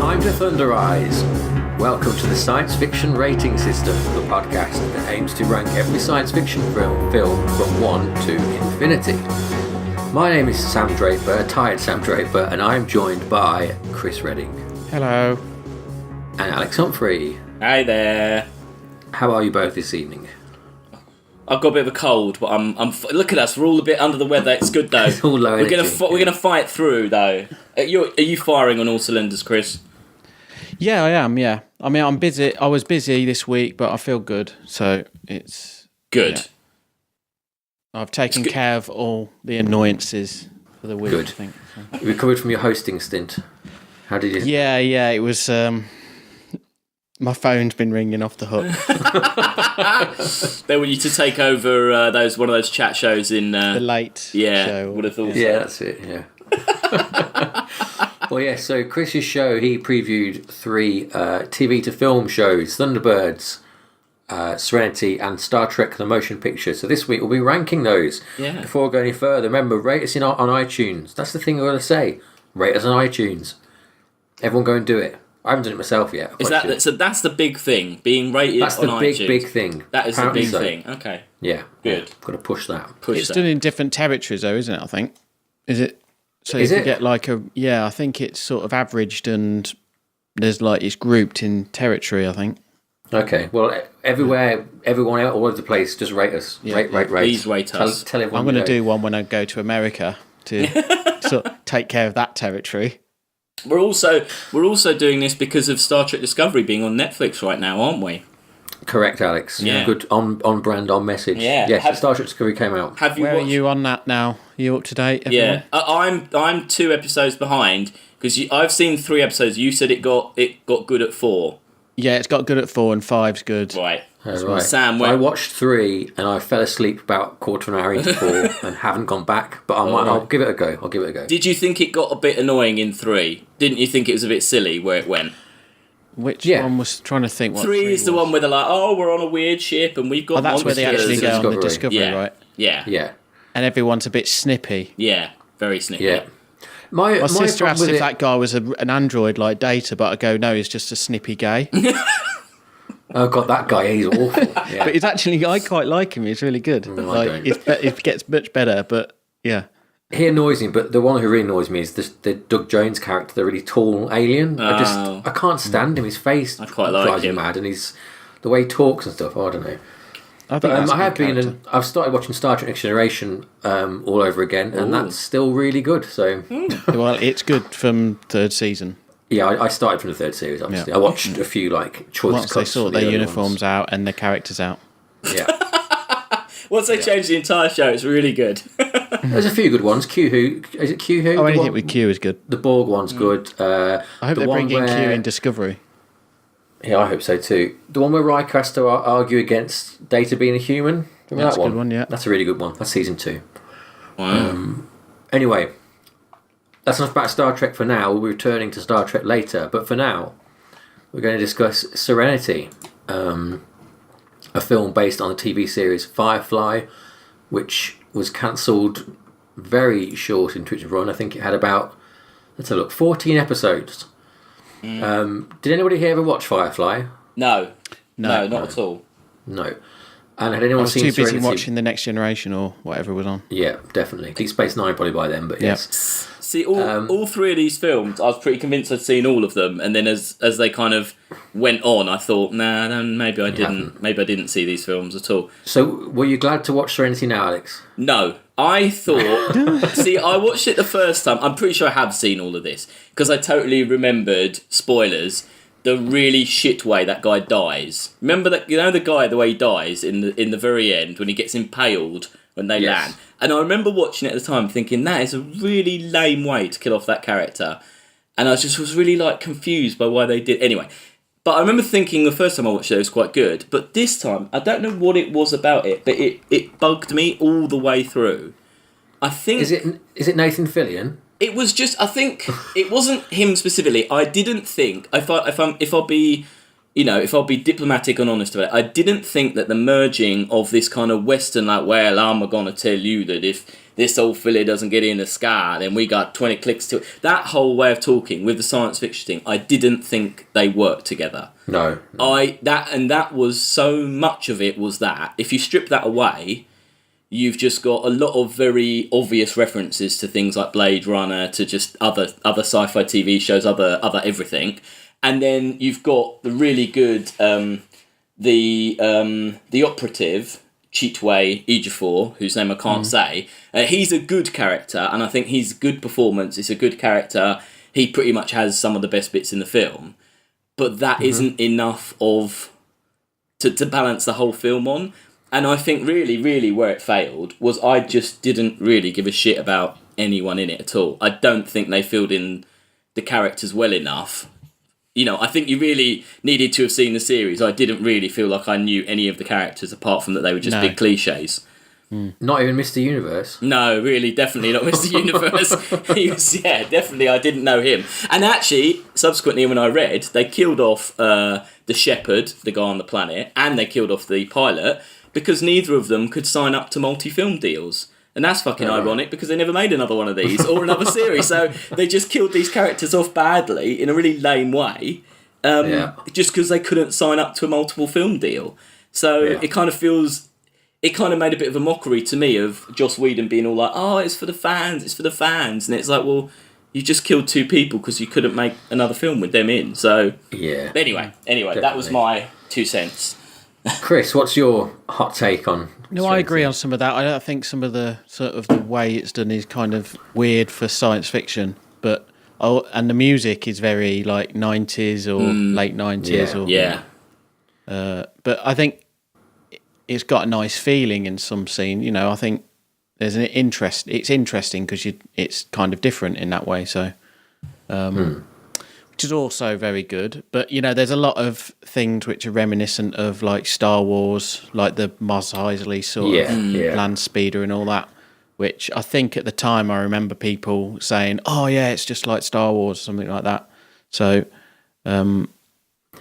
Time to thunderize. Welcome to the Science Fiction Rating System, the podcast that aims to rank every science fiction film from 1 to infinity. My name is Sam Draper, Tired Sam Draper, and I'm joined by Chris Redding. Hello. And Alex Humphrey. Hi there. How are you both this evening? I've got a bit of a cold, but I'm look at us. We're all a bit under the weather. It's good though. It's all low energy. We're gonna fight through though. Are you firing on all cylinders, Chris? Yeah, I am. Yeah, I mean, I'm busy. I was busy this week, but I feel good. So it's good. Yeah. I've taken care of all the annoyances for the week. Good. I think. So. You recovered from your hosting stint. How did you? Yeah. It was. My phone's been ringing off the hook. They want you to take over one of those chat shows in the late show. Would have thought. Yeah, that's it. Yeah. Well, yeah. So Chris's show, he previewed 3 TV to film shows: Thunderbirds, Serenity, and Star Trek: The Motion Picture. So this week we'll be ranking those. Yeah. Before we go any further, remember, rate us on iTunes. That's the thing I'm going to say. Rate us on iTunes. Everyone go and do it. I haven't done it myself yet. So that's the big thing, being rated that's on the iTunes. big thing. That is Apparently the big so. thing. Okay. Yeah. Good. Got to push that. It's done in different territories, though, isn't it? I think. Is it? So Is you it? get like a I think it's sort of averaged and there's like it's grouped in territory. I think. Okay. Well, everywhere, everyone all over the place, just rate us. Yeah. Rate. Please rate us. Tell everyone. I'm going to do one when I go to America to sort of take care of that territory. We're also doing this because of Star Trek Discovery being on Netflix right now, aren't we? Correct, Alex. Yeah. Good on brand, on message. Yeah. Yes, Star Trek Discovery came out. Have you Where watched? are you on that now? You up to date? Everyone? Yeah, I'm 2 episodes behind because I've seen 3 episodes. You said it got good at 4. Yeah, it's got good at 4 and 5's good. Right. Right. Sam, I watched 3 and I fell asleep about quarter of an hour into 4 and haven't gone back. But I'll give it a go. Did you think it got a bit annoying in 3? Didn't you think it was a bit silly where it went? Which one was trying to think? What 3 is the one where they're like, oh, we're on a weird ship and we've got. Oh, that's where they actually monsters. go on the Discovery. Discovery, right? Yeah. Yeah. And everyone's a bit snippy. Yeah. Very snippy. Yeah. My sister problem asked with if it- that guy was an android like Data, but I go, no, he's just a snippy gay. Oh god, that guy, he's awful. Yeah. But he's actually, I quite like him. He's really good. don't. It gets much better, but yeah. He annoys me, but the one who really annoys me is the Doug Jones character, the really tall alien. Oh. I can't stand him. His face I quite like drives me him. mad, and the way he talks and stuff. I don't know. I think that's a I have good been, character. and I've started watching Star Trek Next Generation all over again, and that's still really good. So Well, it's good from 3rd season. yeah, I started from the 3rd series. Obviously, Yeah. I watched a few choice Once cuts. they for sort the their early uniforms out and the characters out. ones. Yeah, Once they change the entire show, it's really good. there's a few good ones. Q Who is it? Q Who? Oh, anything with Q is good. The Borg one's good. I hope the they one bring in Q where- in Discovery. Yeah, I hope so too. The one where Riker has to argue against Data being a human. Remember That's that a good one, yeah. That's a really good one. That's season 2. Wow. Anyway, that's enough about Star Trek for now. We'll be returning to Star Trek later. But for now, we're going to discuss Serenity, a film based on the TV series Firefly, which was cancelled very short into its run. I think it had about, 14 episodes. Did anybody here ever watch Firefly? No, No. not at all. No. And had I anyone was seen too busy Serenity? watching The Next Generation or whatever was on. Yeah, definitely. Deep Space Nine probably by then, but Yeah. yes. See, all 3 of these films, I was pretty convinced I'd seen all of them, and then as they kind of went on, I thought, nah, then maybe I didn't. haven't. Maybe I didn't see these films at all. So, were you glad to watch Serenity now, Alex? No, I thought. See, I watched it the first time. I'm pretty sure I have seen all of this because I totally remembered, spoilers, the really shit way that guy dies. Remember that? You know the guy, the way he dies in the very end when he gets impaled when they Yes. land. And I remember watching it at the time, thinking that is a really lame way to kill off that character. And I was really confused by why they did. Anyway, but I remember thinking the first time I watched it, it was quite good. But this time, I don't know what it was about it, but it bugged me all the way through. I think Is it Nathan Fillion? it was just. I think it wasn't him specifically. I didn't think if I'll be, if I'll be diplomatic and honest about it, I didn't think that the merging of this kind of Western, like, well, I'm going to tell you that if this old filly doesn't get in the sky, then we got 20 clicks to it. That whole way of talking with the science fiction thing, I didn't think they worked together. No. That was so much of it was that. If you strip that away, you've just got a lot of very obvious references to things like Blade Runner, to just other sci-fi TV shows, other everything. And then you've got the really good, the operative, Chitwe Ejiofor, whose name I can't say. He's a good character, and I think he's a good performance. It's a good character. He pretty much has some of the best bits in the film. But that isn't enough to balance the whole film on. And I think really, really where it failed was I just didn't really give a shit about anyone in it at all. I don't think they filled in the characters well enough. I think you really needed to have seen the series. I didn't really feel like I knew any of the characters apart from that they were just big cliches. Not even Mr. Universe? No, really, definitely not Mr. Universe. He was, definitely I didn't know him. And actually, subsequently when I read, they killed off the shepherd, the guy on the planet, and they killed off the pilot because neither of them could sign up to multi-film deals. And that's fucking ironic because they never made another one of these or another series. So they just killed these characters off badly in a really lame way just because they couldn't sign up to a multiple film deal. So it kind of feels... It kind of made a bit of a mockery to me of Joss Whedon being all like, oh, it's for the fans, it's for the fans. And it's like, well, you just killed two people because you couldn't make another film with them in. So, anyway, definitely. That was my 2 cents. Chris, what's your hot take on... No, I agree on some of that. I think some of the sort of the way it's done is kind of weird for science fiction, but and the music is very like 90s or late 90s but I think it's got a nice feeling in some scene. I think there's an interest. It's interesting because it's kind of different in that way. So, which is also very good. But there's a lot of things which are reminiscent of like Star Wars, like the Mos Eisley sort of land speeder and all that. Which I think at the time I remember people saying, "Oh yeah, it's just like Star Wars," something like that. So, I mean,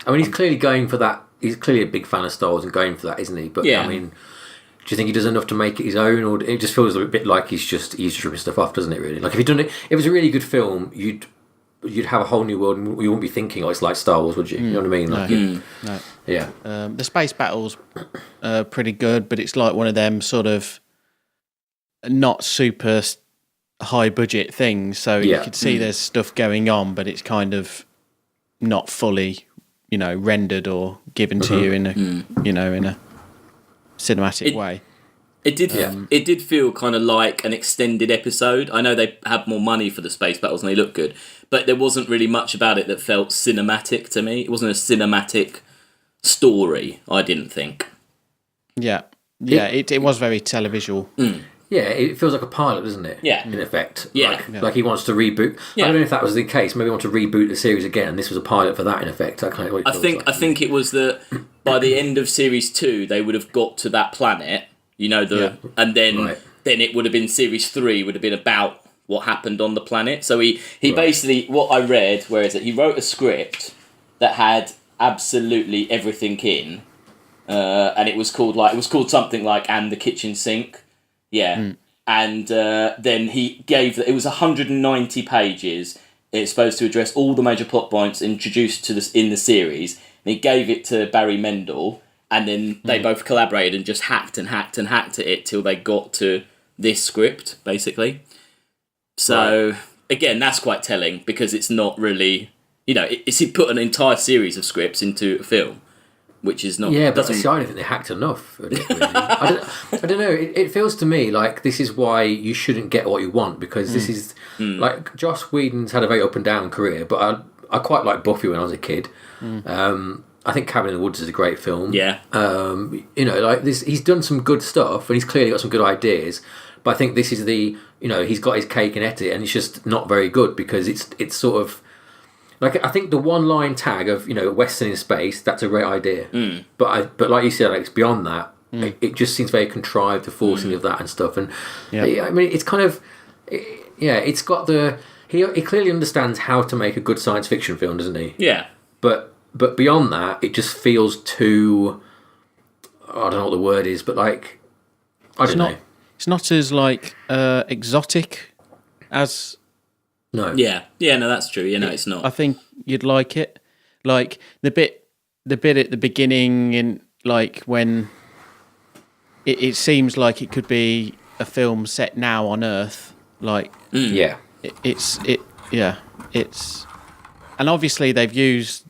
he's clearly going for that. He's clearly a big fan of Star Wars and going for that, isn't he? But I mean, do you think he does enough to make it his own, or it just feels a bit like he's just ripping stuff off, doesn't it? Really, like if if it was a really good film, you'd have a whole new world, and you wouldn't be thinking, "Oh, it's like Star Wars," would you? You know what I mean? Like, no. Yeah. The space battles are pretty good, but it's like one of them sort of not super high budget things. So you could see there's stuff going on, but it's kind of not fully, rendered or given to you in a, in a cinematic way. It did. It did feel kind of like an extended episode. I know they had more money for the space battles and they look good, but there wasn't really much about it that felt cinematic to me. It wasn't a cinematic story, I didn't think. Yeah. It was very televisual. Yeah, it feels like a pilot, doesn't it? Yeah. In effect. Yeah. Like he wants to reboot. Yeah. I don't know if that was the case. Maybe he wants to reboot the series again. This was a pilot for that, in effect. That kind of I think it was that by the end of series 2, they would have got to that planet, and then it would have been series 3 would have been about what happened on the planet. So he basically, what I read, where is it? He wrote a script that had absolutely everything in, and it was called something like "And the Kitchen Sink." Yeah, and then he gave it was 190 pages. It's supposed to address all the major plot points introduced to this in the series. And he gave it to Barry Mendel, and then they both collaborated and just hacked at it till they got to this script, basically. So again, that's quite telling because it's not really, he put an entire series of scripts into a film. Which is not... Yeah, but I don't think they hacked enough at it, really. I don't know. It feels to me like this is why you shouldn't get what you want, because this is... Like, Joss Whedon's had a very up and down career, but I quite liked Buffy when I was a kid. I think Cabin in the Woods is a great film. Yeah. Like this, he's done some good stuff, and he's clearly got some good ideas, but I think this is the... he's got his cake and ate it, and it's just not very good, because it's sort of... Like, I think the one-line tag of, Western in space, that's a great idea. But like you said, Alex, beyond that, it just seems very contrived, the forcing of that and stuff. And, I mean, it's kind of... it's got the... He clearly understands how to make a good science fiction film, doesn't he? Yeah. But but beyond that, it just feels too. I don't know what the word is, but like I don't know. It's not as like exotic as. No. Yeah, no, that's true. It's not. I think you'd like it, like the bit at the beginning, in like when it seems like it could be a film set now on Earth, like it's and obviously they've used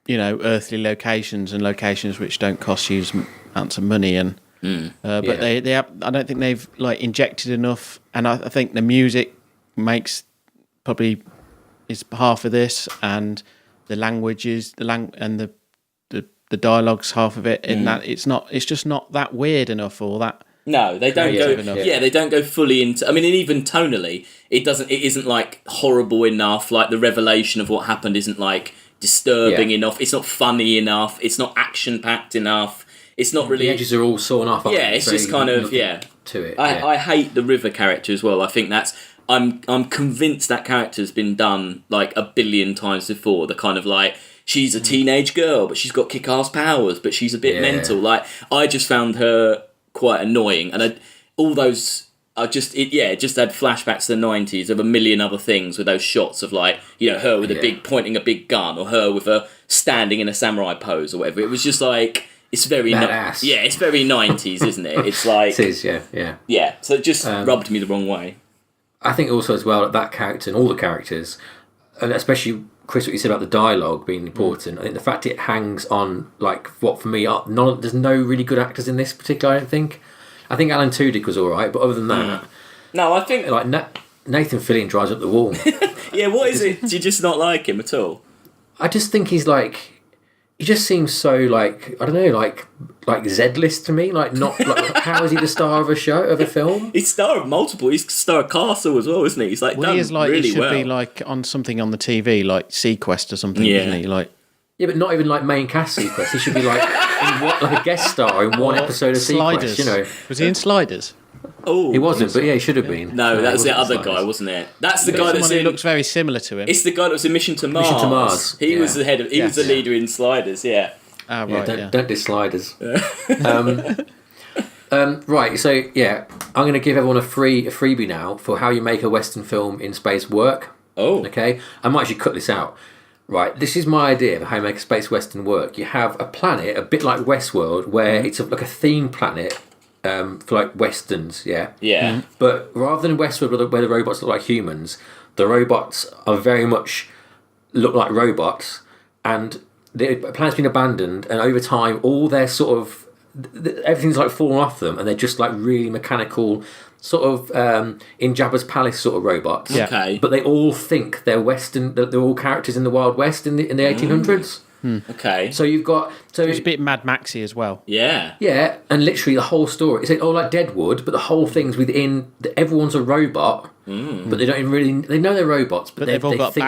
earthly locations and locations which don't cost huge amounts of money and. But they have, I don't think they've like injected enough, and I think the music probably is half of this, and the languages, and the dialogue's half of it. In that it's just not that weird enough, or that. No, they don't go. enough. Yeah, they don't go fully into. I mean, and even tonally, it isn't like horrible enough. Like the revelation of what happened isn't like disturbing enough. It's not funny enough. It's not action packed enough. It's not really. The edges are all sawn off. Yeah, it's just kind of to it. I hate the River character as well. I think that's. I'm convinced that character's been done like a billion times before. The kind of like she's a teenage girl, but she's got kick-ass powers, but she's a bit mental. Like I just found her quite annoying, and all those. It just had flashbacks to the 90s of a million other things with those shots of like her with pointing a big gun, or her with her standing in a samurai pose or whatever. It was just like. It's very badass. It's very 90s, isn't it? It's like it is, yeah. Yeah, so it just rubbed me the wrong way. I think also as well that character and all the characters, and especially Chris, what you said about the dialogue being important. I think the fact it hangs on like what for me, there's no really good actors in this particular. I don't think. I think Alan Tudyk was all right, but other than that, no, I think like Nathan Fillion drives up the wall. Yeah, what is it? Do you just not like him at all? I just think he's like. He just seems so like I don't know, like Z-list to me. Like not like how is he the star of a film? He's star of multiple. He's star of Castle as well, isn't he? He's like done he is like really he should well. be like on something on the TV, like Sequest or something, isn't he? Like but not even like main cast Sequest. He should be like like a guest star in one episode of Sliders. Sequest. Was he in Sliders? Oh, he wasn't, but he should have been. No, that's the other guy, wasn't it? That's the guy that's in. Looks very similar to him. It's the guy that was in Mission to Mars. Mission to Mars. He was the head of. He was the leader in Sliders. Yeah. Ah, right. Don't diss Sliders. Right, so I'm going to give everyone a freebie now for how you make a Western film in space work. Oh. Okay, I might actually cut this out. Right, this is my idea of how you make a space Western work. You have a planet, a bit like Westworld, where it's like a theme planet for like Westerns, Yeah. But rather than Westworld, where the robots look like humans, the robots are very much look like robots, and the planet's been abandoned, and over time, all their sort of everything's like fallen off them, and they're just like really mechanical, sort of in Jabba's palace sort of robots. Yeah. Okay. But they all think they're Western. They're all characters in the Wild West in the 1800s. Okay. So you've got It's a bit Mad Maxy as well. Yeah. Yeah, and literally the whole story. It's like Deadwood, but the whole thing's within. Everyone's a robot, but they don't even really. They know they're robots, but they've all got think,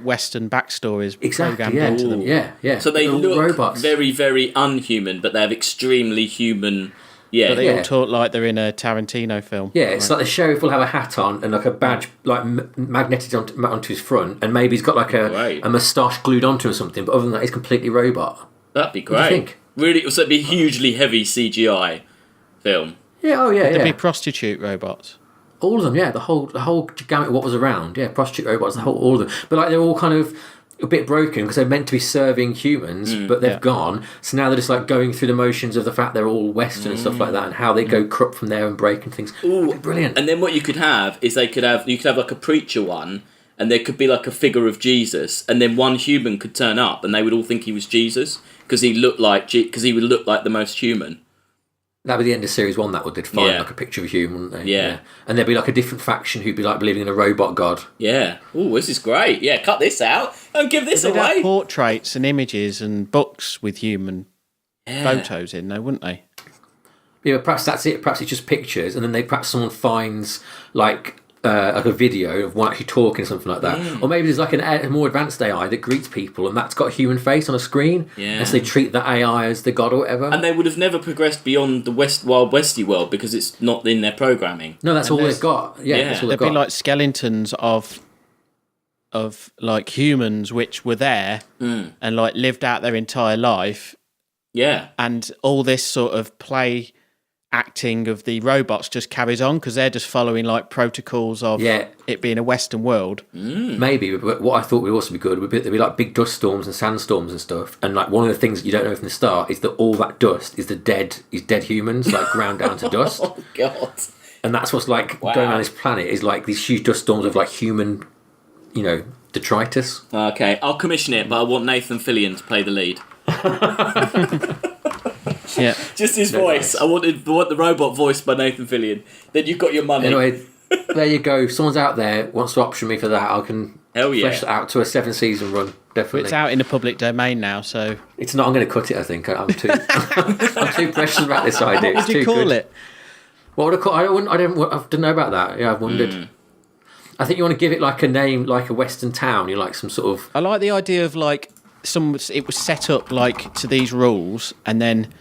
Western backstories exactly programmed into them. Yeah. So they They're all look robots. very, very unhuman, but they have extremely human. Yeah. But they all talk like they're in a Tarantino film. Yeah, it's like the sheriff will have a hat on and like a badge like magneted onto his front, and maybe he's got like a moustache glued onto or something. But other than that, he's completely robot. That'd be great. What do you think? Really, so it'd be a hugely heavy CGI film. Yeah, There'd be prostitute robots. All of them, yeah. The whole gamut of what was around, yeah. Prostitute robots, all of them. But like they're all kind of a bit broken because they're meant to be serving humans, but they've gone. So now they're just like going through the motions of the fact they're all Western and stuff like that, and how they go corrupt from there and break and things. Ooh, brilliant. And then what you could have is you could have like a preacher one, and there could be like a figure of Jesus, and then one human could turn up, and they would all think he was Jesus because he would look like the most human. That'd be the end of series 1. They'd find like a picture of a human, wouldn't they? Yeah. And there'd be like a different faction who'd be like believing in a robot god. Yeah. Oh, this is great. Yeah, cut this out. Don't give this They'd away. have portraits and images and books with human photos in, though, wouldn't they? Yeah, but perhaps that's it. Perhaps it's just pictures, and then perhaps someone finds like a video of one actually talking or something like that. Or maybe there's like a more advanced AI that greets people, and that's got a human face on a screen. Yeah. And so they treat that AI as the god or whatever. And they would have never progressed beyond the Wild Westy world because it's not in their programming. No, that's all they've got. Yeah, that's all they've They'd be got. like skeletons of of like humans which were there and like lived out their entire life. Yeah. And all this sort of play acting of the robots just carries on because they're just following like protocols of it being a Western world. Maybe, but what I thought would also be good would be there'd be like big dust storms and sandstorms and stuff. And like one of the things that you don't know from the start is that all that dust is dead humans, like ground down to dust. Oh God. And that's what's like going around this planet is like these huge dust storms of like human, detritus. Okay, I'll commission it, but I want Nathan Fillion to play the lead. Yeah, just his voice. Nice. I want the robot voiced by Nathan Fillion. Then you've got your money. Anyway, there you go. If someone's out there wants to option me for that, I can flesh that out to a 7-season run. Definitely, it's out in the public domain now, so it's not. I'm going to cut it. I think I'm too. I'm too precious about this idea. What would you call it? What would I call? I didn't know about that. Yeah, I've wondered. I think you want to give it like a name, like a Western town. You like some sort of. I like the idea of like it was set up like to these rules, and then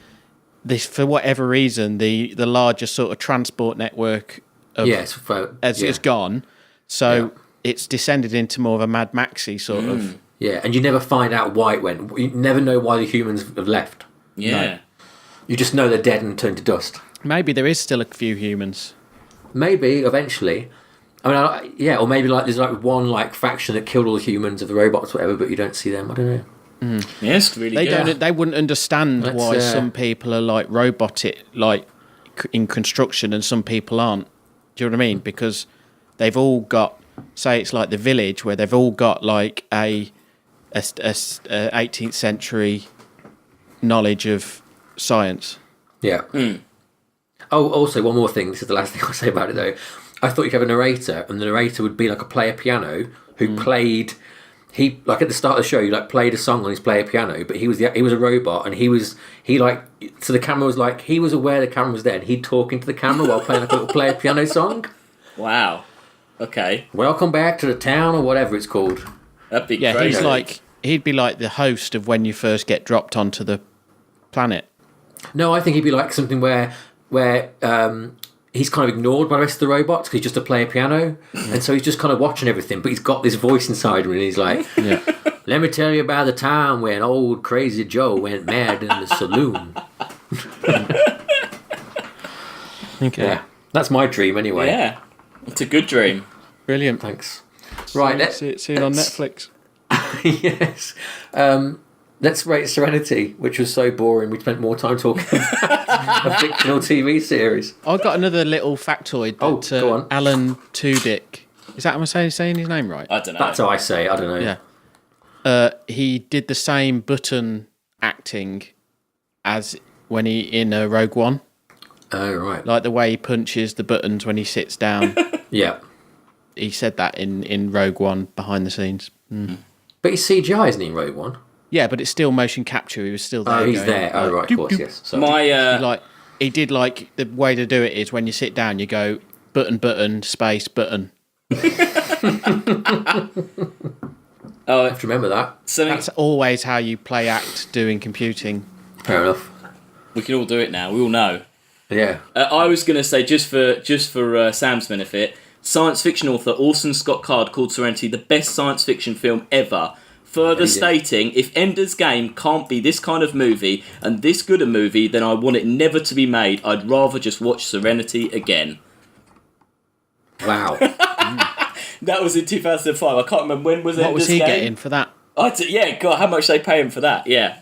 this, for whatever reason, the larger sort of transport network has gone, so it's descended into more of a Mad Maxy sort of. Yeah, and you never find out why it went. You never know why the humans have left. Yeah, no. You just know they're dead and turned to dust. Maybe there is still a few humans. Maybe eventually. I mean, or maybe like there's like one like faction that killed all the humans of the robots, or whatever, but you don't see them. I don't know. Yes, really. They wouldn't understand why some people are like robotic, like in construction, and some people aren't. Do you know what I mean? Because they've all got, say, it's like the Village, where they've all got like a 18th century knowledge of science. Yeah. Oh, also one more thing. This is the last thing I'll say about it, though. I thought you'd have a narrator, and the narrator would be like a player piano who played. He like at the start of the show, you like played a song on his player piano, but he was a robot, and so the camera was like he was aware the camera was there, and he'd talk into the camera while playing like a little player piano song. Wow. Okay. Welcome back to the town, or whatever it's called. That'd be crazy. He'd be like the host of when you first get dropped onto the planet. No, I think he'd be like something where he's kind of ignored by the rest of the robots because he's just a player piano, and so he's just kind of watching everything, but he's got this voice inside him, and he's like, let me tell you about the time when old crazy Joe went mad in the saloon. Okay. Yeah, that's my dream anyway. Yeah, it's a good dream. Brilliant. Thanks. Right, let's see it on Netflix. Yes. Let's rate Serenity, which was so boring. We spent more time talking about a fictional TV series. I've got another little factoid. That, go on. Alan Tudyk. Is that am I saying his name right? I don't know. That's how I say. I don't know. Yeah. He did the same button acting as when he in Rogue One. Oh right. Like the way he punches the buttons when he sits down. Yeah. He said that in Rogue One behind the scenes. But he's CGI, isn't he, in Rogue One? Yeah, but it's still motion capture. He was still there. Oh, he's there. Oh, right, of course, yes. Sorry. He did like the way to do it is when you sit down, you go button, space, button. I have to remember that. That's always how you play act doing computing. Fair enough. We can all do it now. We all know. Yeah. I was going to say, just for Sam's benefit, science fiction author Orson Scott Card called Serenity the best science fiction film ever. Further stating, if Ender's Game can't be this kind of movie and this good a movie, then I want it never to be made. I'd rather just watch Serenity again. Wow. That was in 2005. I can't remember when was Ender's Game. What was he getting for that? Yeah, God, how much they pay him for that? Yeah,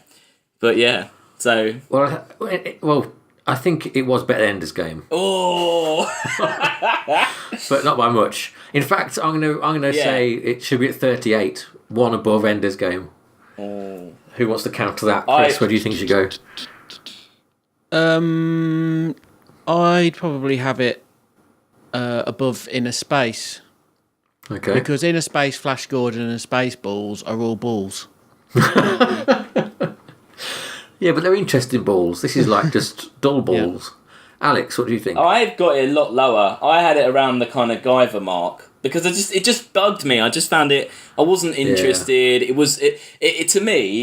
but yeah. So well, I think it was better than Ender's Game. Oh, but not by much. In fact, I'm gonna say it should be at 38. One above Ender's Game. Oh. Who wants to counter that? Chris, where do you think you should go? I'd probably have it above Inner Space. Okay. Because Inner Space, Flash Gordon, and Spaceballs are all balls. Yeah, but they're interesting balls. This is like just dull balls. Yeah. Alex, what do you think? I've got it a lot lower. I had it around the kind of Guyver mark. Because it just bugged me. I just found it. I wasn't interested. Yeah. It to me.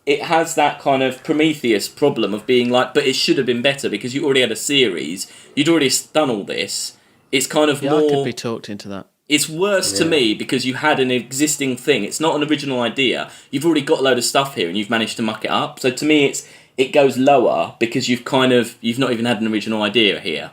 It has that kind of Prometheus problem of being like, but it should have been better because you already had a series. You'd already done all this. It's kind of more. I could be talked into that. It's worse to me because you had an existing thing. It's not an original idea. You've already got a load of stuff here and you've managed to muck it up. So to me, it goes lower because you've not even had an original idea here.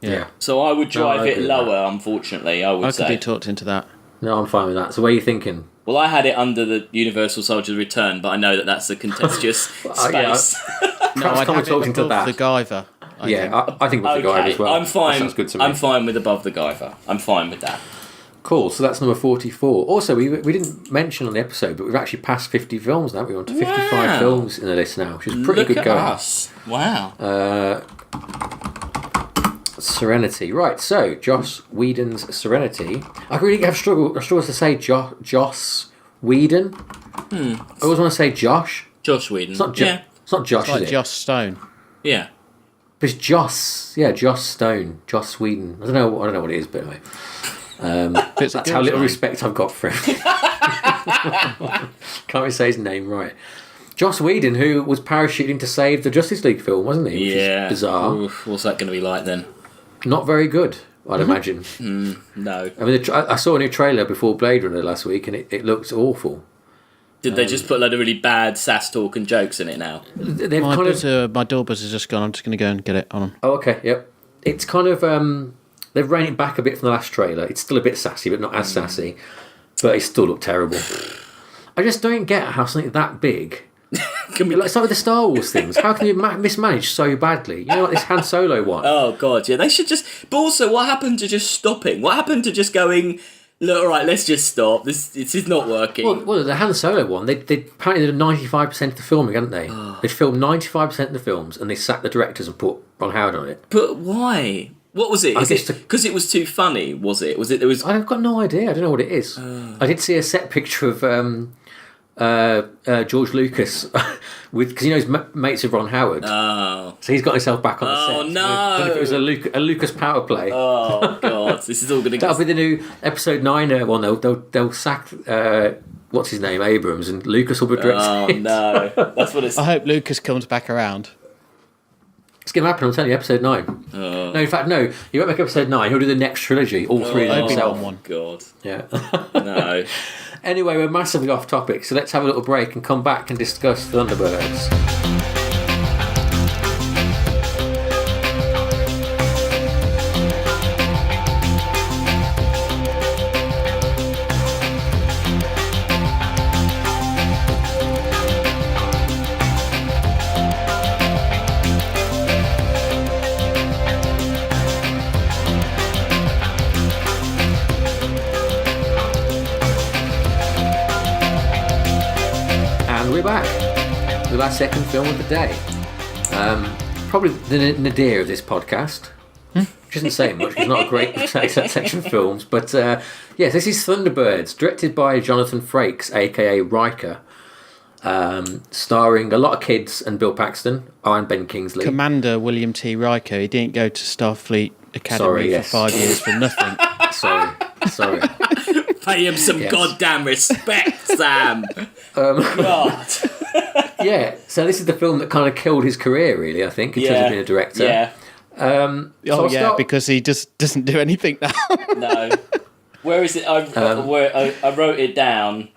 Yeah. So I would drive it lower, unfortunately, I would say. I could be talked into that. No, I'm fine with that. So where are you thinking? Well, I had it under the Universal Soldier's Return, but I know that's a contentious space. No, I'd have talking to that. The Guyver. I think above the Guyver as well. I'm fine. That sounds good to me. I'm fine with above the Guyver. I'm fine with that. Cool. So that's number 44. Also, we didn't mention on the episode, but we've actually passed 50 films now. We're on to 55 films in the list now, which is pretty good going. Us. Wow. Serenity. Right, so Joss Whedon's Serenity. I really have struggle to say Joss Whedon. I always want to say Josh. Joss Whedon. It's not Josh, Like is it? Joss Stone. Yeah. But it's Joss. Yeah, Joss Stone. Joss Whedon. I don't know what it is, but anyway. That's how little respect I've got for him. Can't really say his name right. Joss Whedon, who was parachuting to save the Justice League film, wasn't he? Which is bizarre. Oof, what's that going to be like then? Not very good, I'd imagine. No. I mean, I saw a new trailer before Blade Runner last week, and it looks awful. Did they just put a load of really bad sass talk and jokes in it now? They've My doorbuzz has just gone. I'm just going to go and get it on. Oh, okay, yep. It's kind of they've reined it back a bit from the last trailer. It's still a bit sassy, but not as sassy. But it still looked terrible. I just don't get how something that big. It's like with the Star Wars things. How can you mismanage so badly? You know, like this Han Solo one. Oh god, yeah. They should just. But also, what happened to just stopping? What happened to just going? Look, all right, let's just stop. This is not working. Well, the Han Solo one, they apparently did 95% of the filming, hadn't they? They filmed 95% of the films, and they sacked the directors and put Ron Howard on it. But why? What was it? Because it was too funny? Was it? Was it? There was. I've got no idea. I don't know what it is. I did see a set picture of George Lucas because he's mates with Ron Howard. Oh, so he's got himself back on the set. Oh no! I don't know if it was a Lucas power play. Oh god, this is all going to. That'll be the new episode 9. Well, they'll sack what's his name, Abrams, and Lucas will be directing. Oh no, that's what it's. I hope Lucas comes back around. It's going to happen. I'm telling you, episode 9. No, in fact, no. He won't make episode 9. He'll do the next trilogy, all three of them himself. One. God. Yeah. No. Anyway, we're massively off topic, so let's have a little break and come back and discuss Thunderbirds. We're back with our second film of the day. Probably the nadir of this podcast. Which isn't saying much, it's not a great section of films. But yes, this is Thunderbirds, directed by Jonathan Frakes, aka Riker. Starring a lot of kids and Bill Paxton and Ben Kingsley. Commander William T. Riker. He didn't go to Starfleet Academy for 5 years for nothing. Sorry. Pay him some goddamn respect, Sam. God. Yeah, so this is the film that kind of killed his career, really, I think, in terms of being a director. Yeah. Because he just doesn't do anything now. No. Where is it? I wrote it down.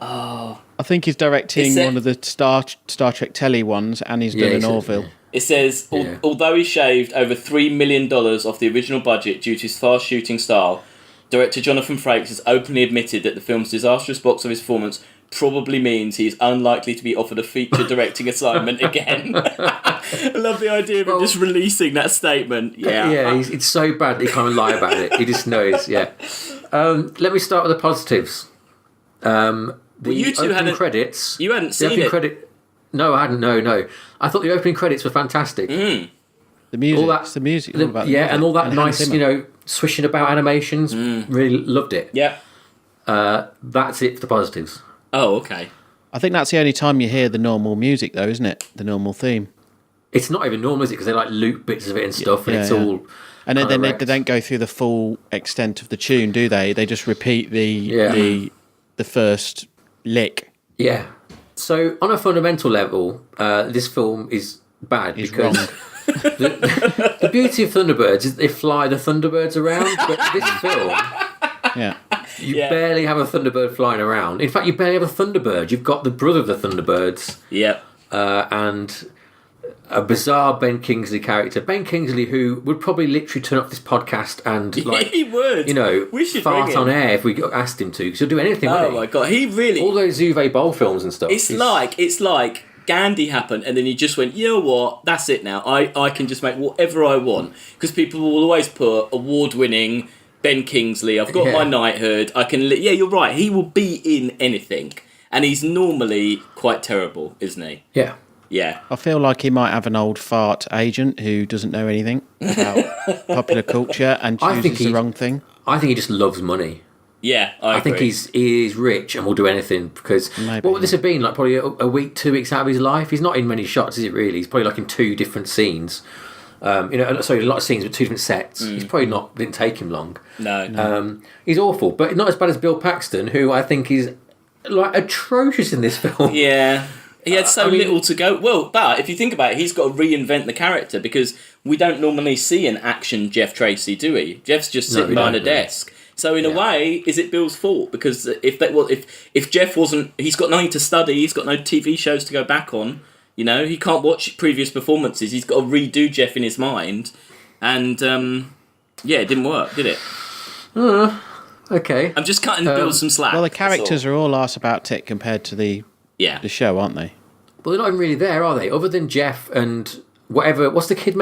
Oh. I think he's directing one of the Star Trek telly ones, and he's done an Orville. It says, although he shaved over $3 million off the original budget due to his fast shooting style, director Jonathan Frakes has openly admitted that the film's disastrous box office performance probably means he is unlikely to be offered a feature directing assignment again. I love the idea of him just releasing that statement. Yeah, it's so bad that he can't lie about it. He just knows, let me start with the positives. You two hadn't credits. You hadn't seen it. No, I hadn't. No. I thought the opening credits were fantastic. The music, it's the music. And all that nice, swishing about animations. Really loved it. Yeah. That's it for the positives. Oh, okay. I think that's the only time you hear the normal music, though, isn't it? The normal theme. It's not even normal, is it? Because they loop bits of it and stuff, and it's all. And then they don't go through the full extent of the tune, do they? They just repeat the first lick. Yeah. So on a fundamental level, this film is bad because wrong. The beauty of Thunderbirds is they fly the Thunderbirds around, but this film Yeah. You barely have a Thunderbird flying around. In fact, you barely have a Thunderbird. You've got the brother of the Thunderbirds. Yep. And a bizarre Ben Kingsley character. Ben Kingsley, who would probably literally turn off this podcast and, he would. We should fart on air if we asked him to, because he'll do anything. Oh my god, he really. All those Uwe Boll films and stuff. It's like Gandhi happened, and then he just went, you know what? That's it now. I can just make whatever I want, because people will always put award-winning Ben Kingsley. I've got my knighthood. I can. You're right. He will be in anything, and he's normally quite terrible, isn't he? Yeah. Yeah. I feel like he might have an old fart agent who doesn't know anything about popular culture and chooses the wrong thing. I think he just loves money. Yeah, I agree. think he is rich and will do anything, because what would this have been? Like probably a week, 2 weeks out of his life? He's not in many shots, is it really? He's probably like in 2 different scenes. A lot of scenes with 2 different sets. He's probably didn't take him long. No. He's awful, but not as bad as Bill Paxton, who I think is like atrocious in this film. Yeah. He had little to go. Well, but if you think about it, he's got to reinvent the character, because we don't normally see an action Jeff Tracy, do we? Jeff's just sitting behind a desk. So in a way, is it Bill's fault? Because if Jeff wasn't, he's got nothing to study. He's got no TV shows to go back on. He can't watch previous performances. He's got to redo Jeff in his mind, and it didn't work, did it? Okay. I'm just cutting Bill some slack. Well, the characters are all arse about tit compared to the show, aren't they? Well, they're not even really there, are they? Other than Jeff and whatever. What's the kid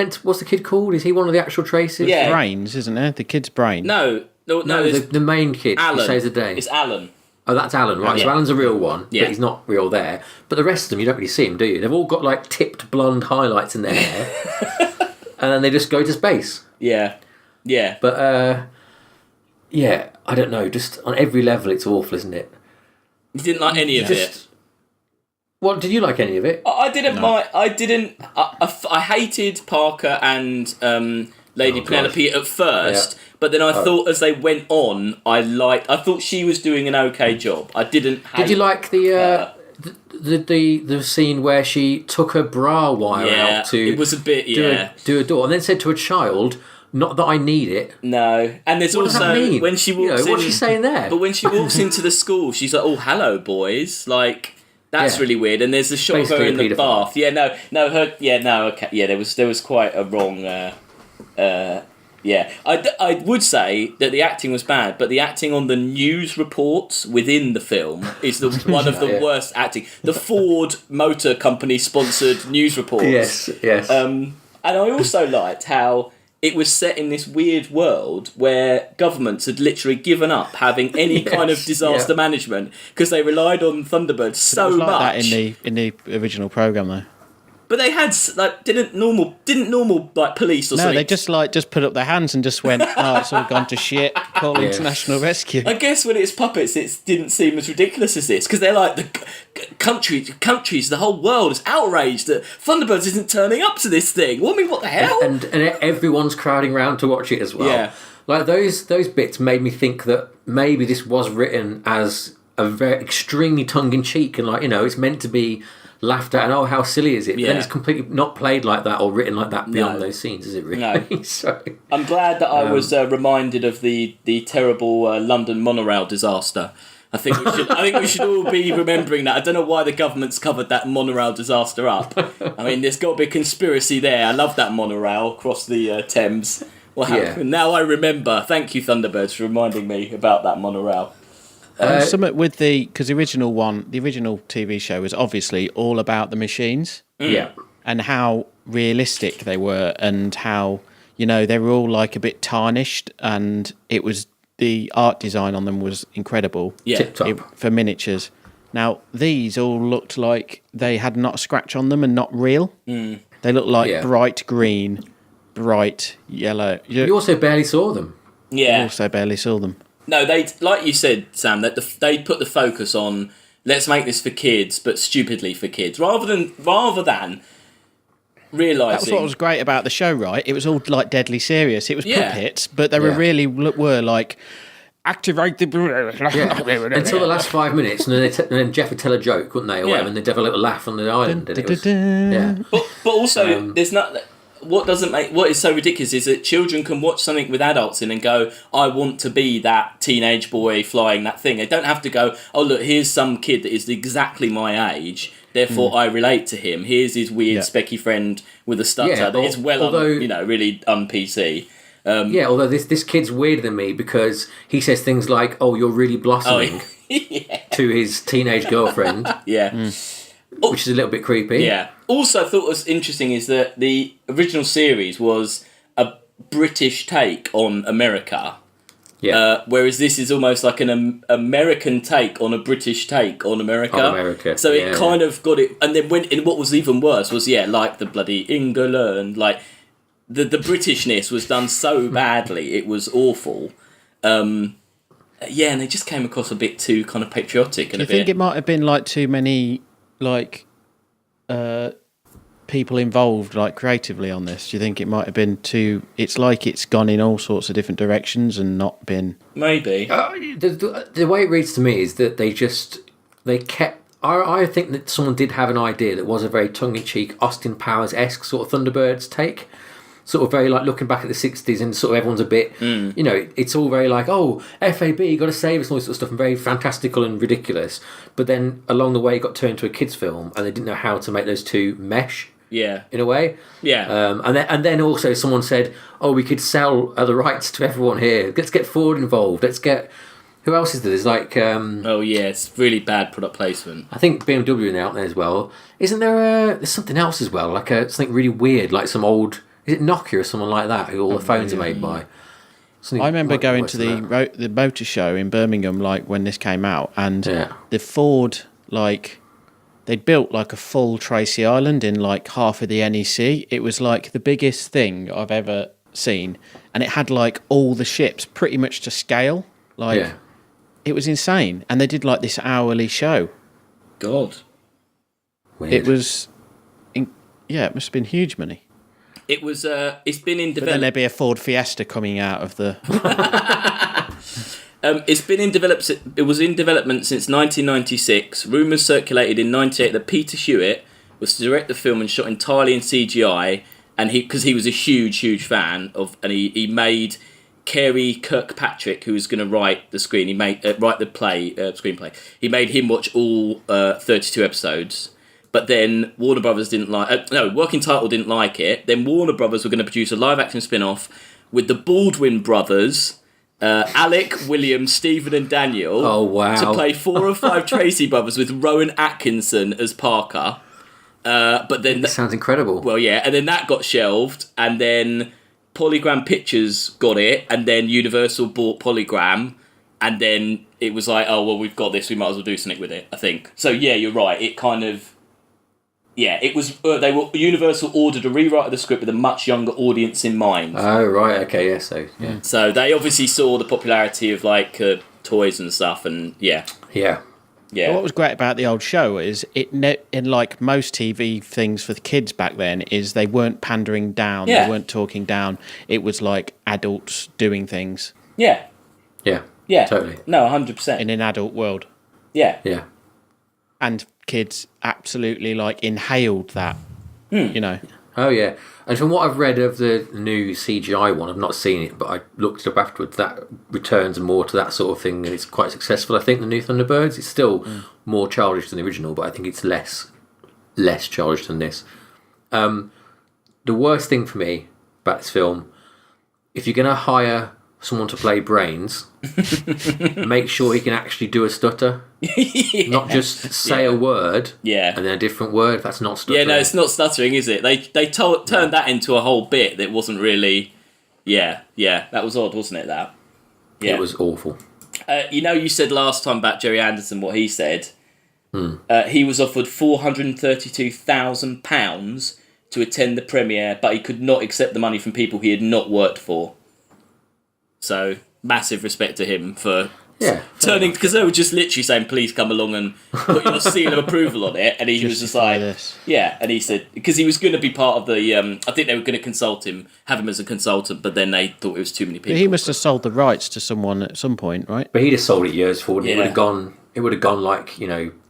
called? Is he one of the actual Traces? Yeah. Brains, isn't it? The kid's brain. No. The main kid who saves the day. It's Alan. Oh, that's Alan, right? Yeah. So Alan's a real one, Yeah. but he's not real there. But the rest of them, you don't really see them, do you? They've all got like tipped blonde highlights in their hair, and then they just go to space. Yeah. Yeah. But I don't know. Just on every level, it's awful, isn't it? You didn't like any of it. What, did you like any of it? I didn't. No. I hated Parker and Lady Penelope at first, but then I thought as they went on, I thought she was doing an okay job. I didn't. Did you like the scene where she took her bra wire out to? It was a bit do a door, and then said to a child, "Not that I need it." No, and there's what also does that mean? When she walks in. What's she saying there? But when she walks into the school, she's like, "Oh, hello, boys!" Like. That's really weird, and there's a shot of her in the bath. Yeah, okay, there was quite a wrong. I would say that the acting was bad, but the acting on the news reports within the film is one of the worst acting. The Ford Motor Company sponsored news reports. Yes. And I also liked how it was set in this weird world where governments had literally given up having any kind of disaster management because they relied on Thunderbirds so much. That in the original programme, though. But they had didn't normal police or something. No, they just put up their hands and just went, "Oh, it's all gone to shit. Call international rescue." I guess when it's puppets, it didn't seem as ridiculous as this, because they're like the countries, the whole world is outraged that Thunderbirds isn't turning up to this thing. Well, I mean, what the hell? And everyone's crowding round to watch it as well. Yeah. Like those bits made me think that maybe this was written as a very extremely tongue in cheek, and it's meant to be laughed at, and how silly is it? But then it's completely not played like that or written like that beyond those scenes, is it really? No. So, I'm glad that I was reminded of the terrible London monorail disaster. I think we should all be remembering that. I don't know why the government's covered that monorail disaster up. I mean, there's got to be a conspiracy there. I love that monorail across the Thames. What happened? Yeah. Now I remember. Thank you, Thunderbirds, for reminding me about that monorail. Something with because the original TV show was obviously all about the machines, and how realistic they were, and how they were all like a bit tarnished, and it was the art design on them was incredible, for miniatures. Now these all looked like they had not a scratch on them and not real. They looked like bright green, bright yellow. You also barely saw them. Yeah, you also barely saw them. No, they, like you said, Sam, that they put the focus on let's make this for kids, but stupidly for kids, rather than realising. That was what was great about the show, right? It was all like deadly serious. It was puppets, but they were like activate the. Until the last 5 minutes, and then Jeff would tell a joke, wouldn't they, or whatever, and they'd have a little laugh on the island. And it was, But also, there's not. what is so ridiculous is that children can watch something with adults in and go, I want to be that teenage boy flying that thing. They don't have to go, oh look, here's some kid that is exactly my age, therefore I relate to him. Here's his weird specky friend with a stutter that is really un-PC. Although this kid's weirder than me because he says things like, oh, you're really blossoming to his teenage girlfriend. Which is a little bit creepy. Yeah. Also, I thought was interesting is that the original series was a British take on America. Yeah. Whereas this is almost like an American take on a British take on America. So it kind of got it. And then what was even worse was, like the bloody England, like the Britishness was done so badly. It was awful. And they just came across a bit too kind of patriotic. Do you think it might have been like too many people involved creatively on this? Do you think it might have been too... It's like it's gone in all sorts of different directions and not been... Maybe. The way it reads to me is that they kept... I think that someone did have an idea that was a very tongue-in-cheek Austin Powers-esque sort of Thunderbirds take. Sort of very looking back at the 60s and sort of everyone's a bit, it's all very oh, FAB, you got to save us and all this sort of stuff and very fantastical and ridiculous. But then along the way it got turned into a kids' film and they didn't know how to make those two mesh. Yeah. In a way. Yeah. And then also someone said, oh, we could sell the rights to everyone here. Let's get Ford involved. Let's get... Who else is there? There's it's really bad product placement. I think BMW are out there as well. Isn't there there's something else as well, something really weird, like some old... Is it Nokia or someone like that, who all the phones are made by? I remember going to the motor show in Birmingham, when this came out, and the Ford, they'd built a full Tracy Island in half of the NEC. It was the biggest thing I've ever seen, and it had all the ships pretty much to scale. It was insane, and they did this hourly show. God, weird. It was, it must have been huge money. It was. It's been in development. But then there'd be a Ford Fiesta coming out of the. It's been in develop. It was in development since 1996. Rumours circulated in '98 that Peter Hewitt was to direct the film and shot entirely in CGI, and because he was a huge fan of, and he made Kerry Kirkpatrick, who was going to write the screen. He made write the screenplay. He made him watch all 32 episodes. But then Warner Brothers didn't like... Working Title didn't like it. Then Warner Brothers were going to produce a live-action spin-off with the Baldwin brothers, Alec, William, Stephen and Daniel... Oh, wow. ...to play 4 or 5 Tracy brothers with Rowan Atkinson as Parker. But then... That sounds incredible. Well, yeah. And then that got shelved. And then Polygram Pictures got it. And then Universal bought Polygram. And then it was we've got this. We might as well do something with it, I think. So, yeah, you're right. It kind of... Yeah, it was. Universal ordered a rewrite of the script with a much younger audience in mind. Oh right, okay, So they obviously saw the popularity of toys and stuff, and yeah. But what was great about the old show is in most TV things for the kids back then is they weren't pandering down, they weren't talking down. It was adults doing things. Yeah, totally. No, 100% in an adult world. Yeah. And kids absolutely inhaled that, Oh yeah, and from what I've read of the new CGI one, I've not seen it, but I looked it up afterwards. That returns more to that sort of thing, and it's quite successful. I think the new Thunderbirds, it's still more childish than the original, but I think it's less childish than this. The worst thing for me about this film, if you're going to hire someone to play Brains, make sure he can actually do a stutter. Not just say a word and then a different word. That's not stuttering. Yeah, no, it's not stuttering, is it? They turned that into a whole bit that wasn't really... Yeah, that was odd, wasn't it, that? Yeah. It was awful. You said last time about Jerry Anderson, what he said. He was offered £432,000 to attend the premiere, but he could not accept the money from people he had not worked for. So, massive respect to him for turning... Because they were just literally saying, please come along and put your seal of approval on it. And he was just like... This. Yeah, and he said... Because he was going to be part of the... I think they were going to consult him, have him as a consultant, but then they thought it was too many people. But he must have sold the rights to someone at some point, right? But he'd have sold it years forward. Yeah. It would have gone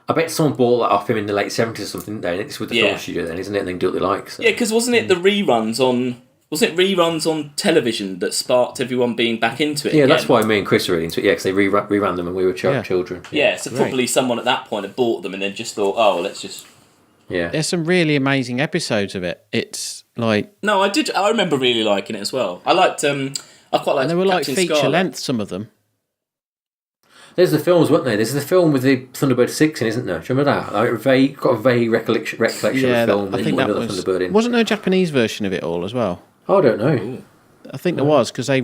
I bet someone bought that off him in the late 70s or something, didn't they? It's with the film studio then, isn't it? And they can do what they like. So. Yeah, because wasn't it the reruns on... Was it reruns on television that sparked everyone being back into it again? That's why me and Chris are really into it, because they rerun them when we were children. Yeah, so probably someone at that point had bought them and then just thought, oh, let's just... Yeah. There's some really amazing episodes of it. It's like... No, I remember really liking it as well. I quite liked and they were Captain like feature Scarlet. length, some of them. There's the films, weren't there? There's the film with the Thunderbird 6 in, isn't there? Do you remember that? Got a vague recollection of the film. I think that was... Thunderbird in. Wasn't there a Japanese version of it all as well? Oh, I don't know. Ooh. I think there was, because they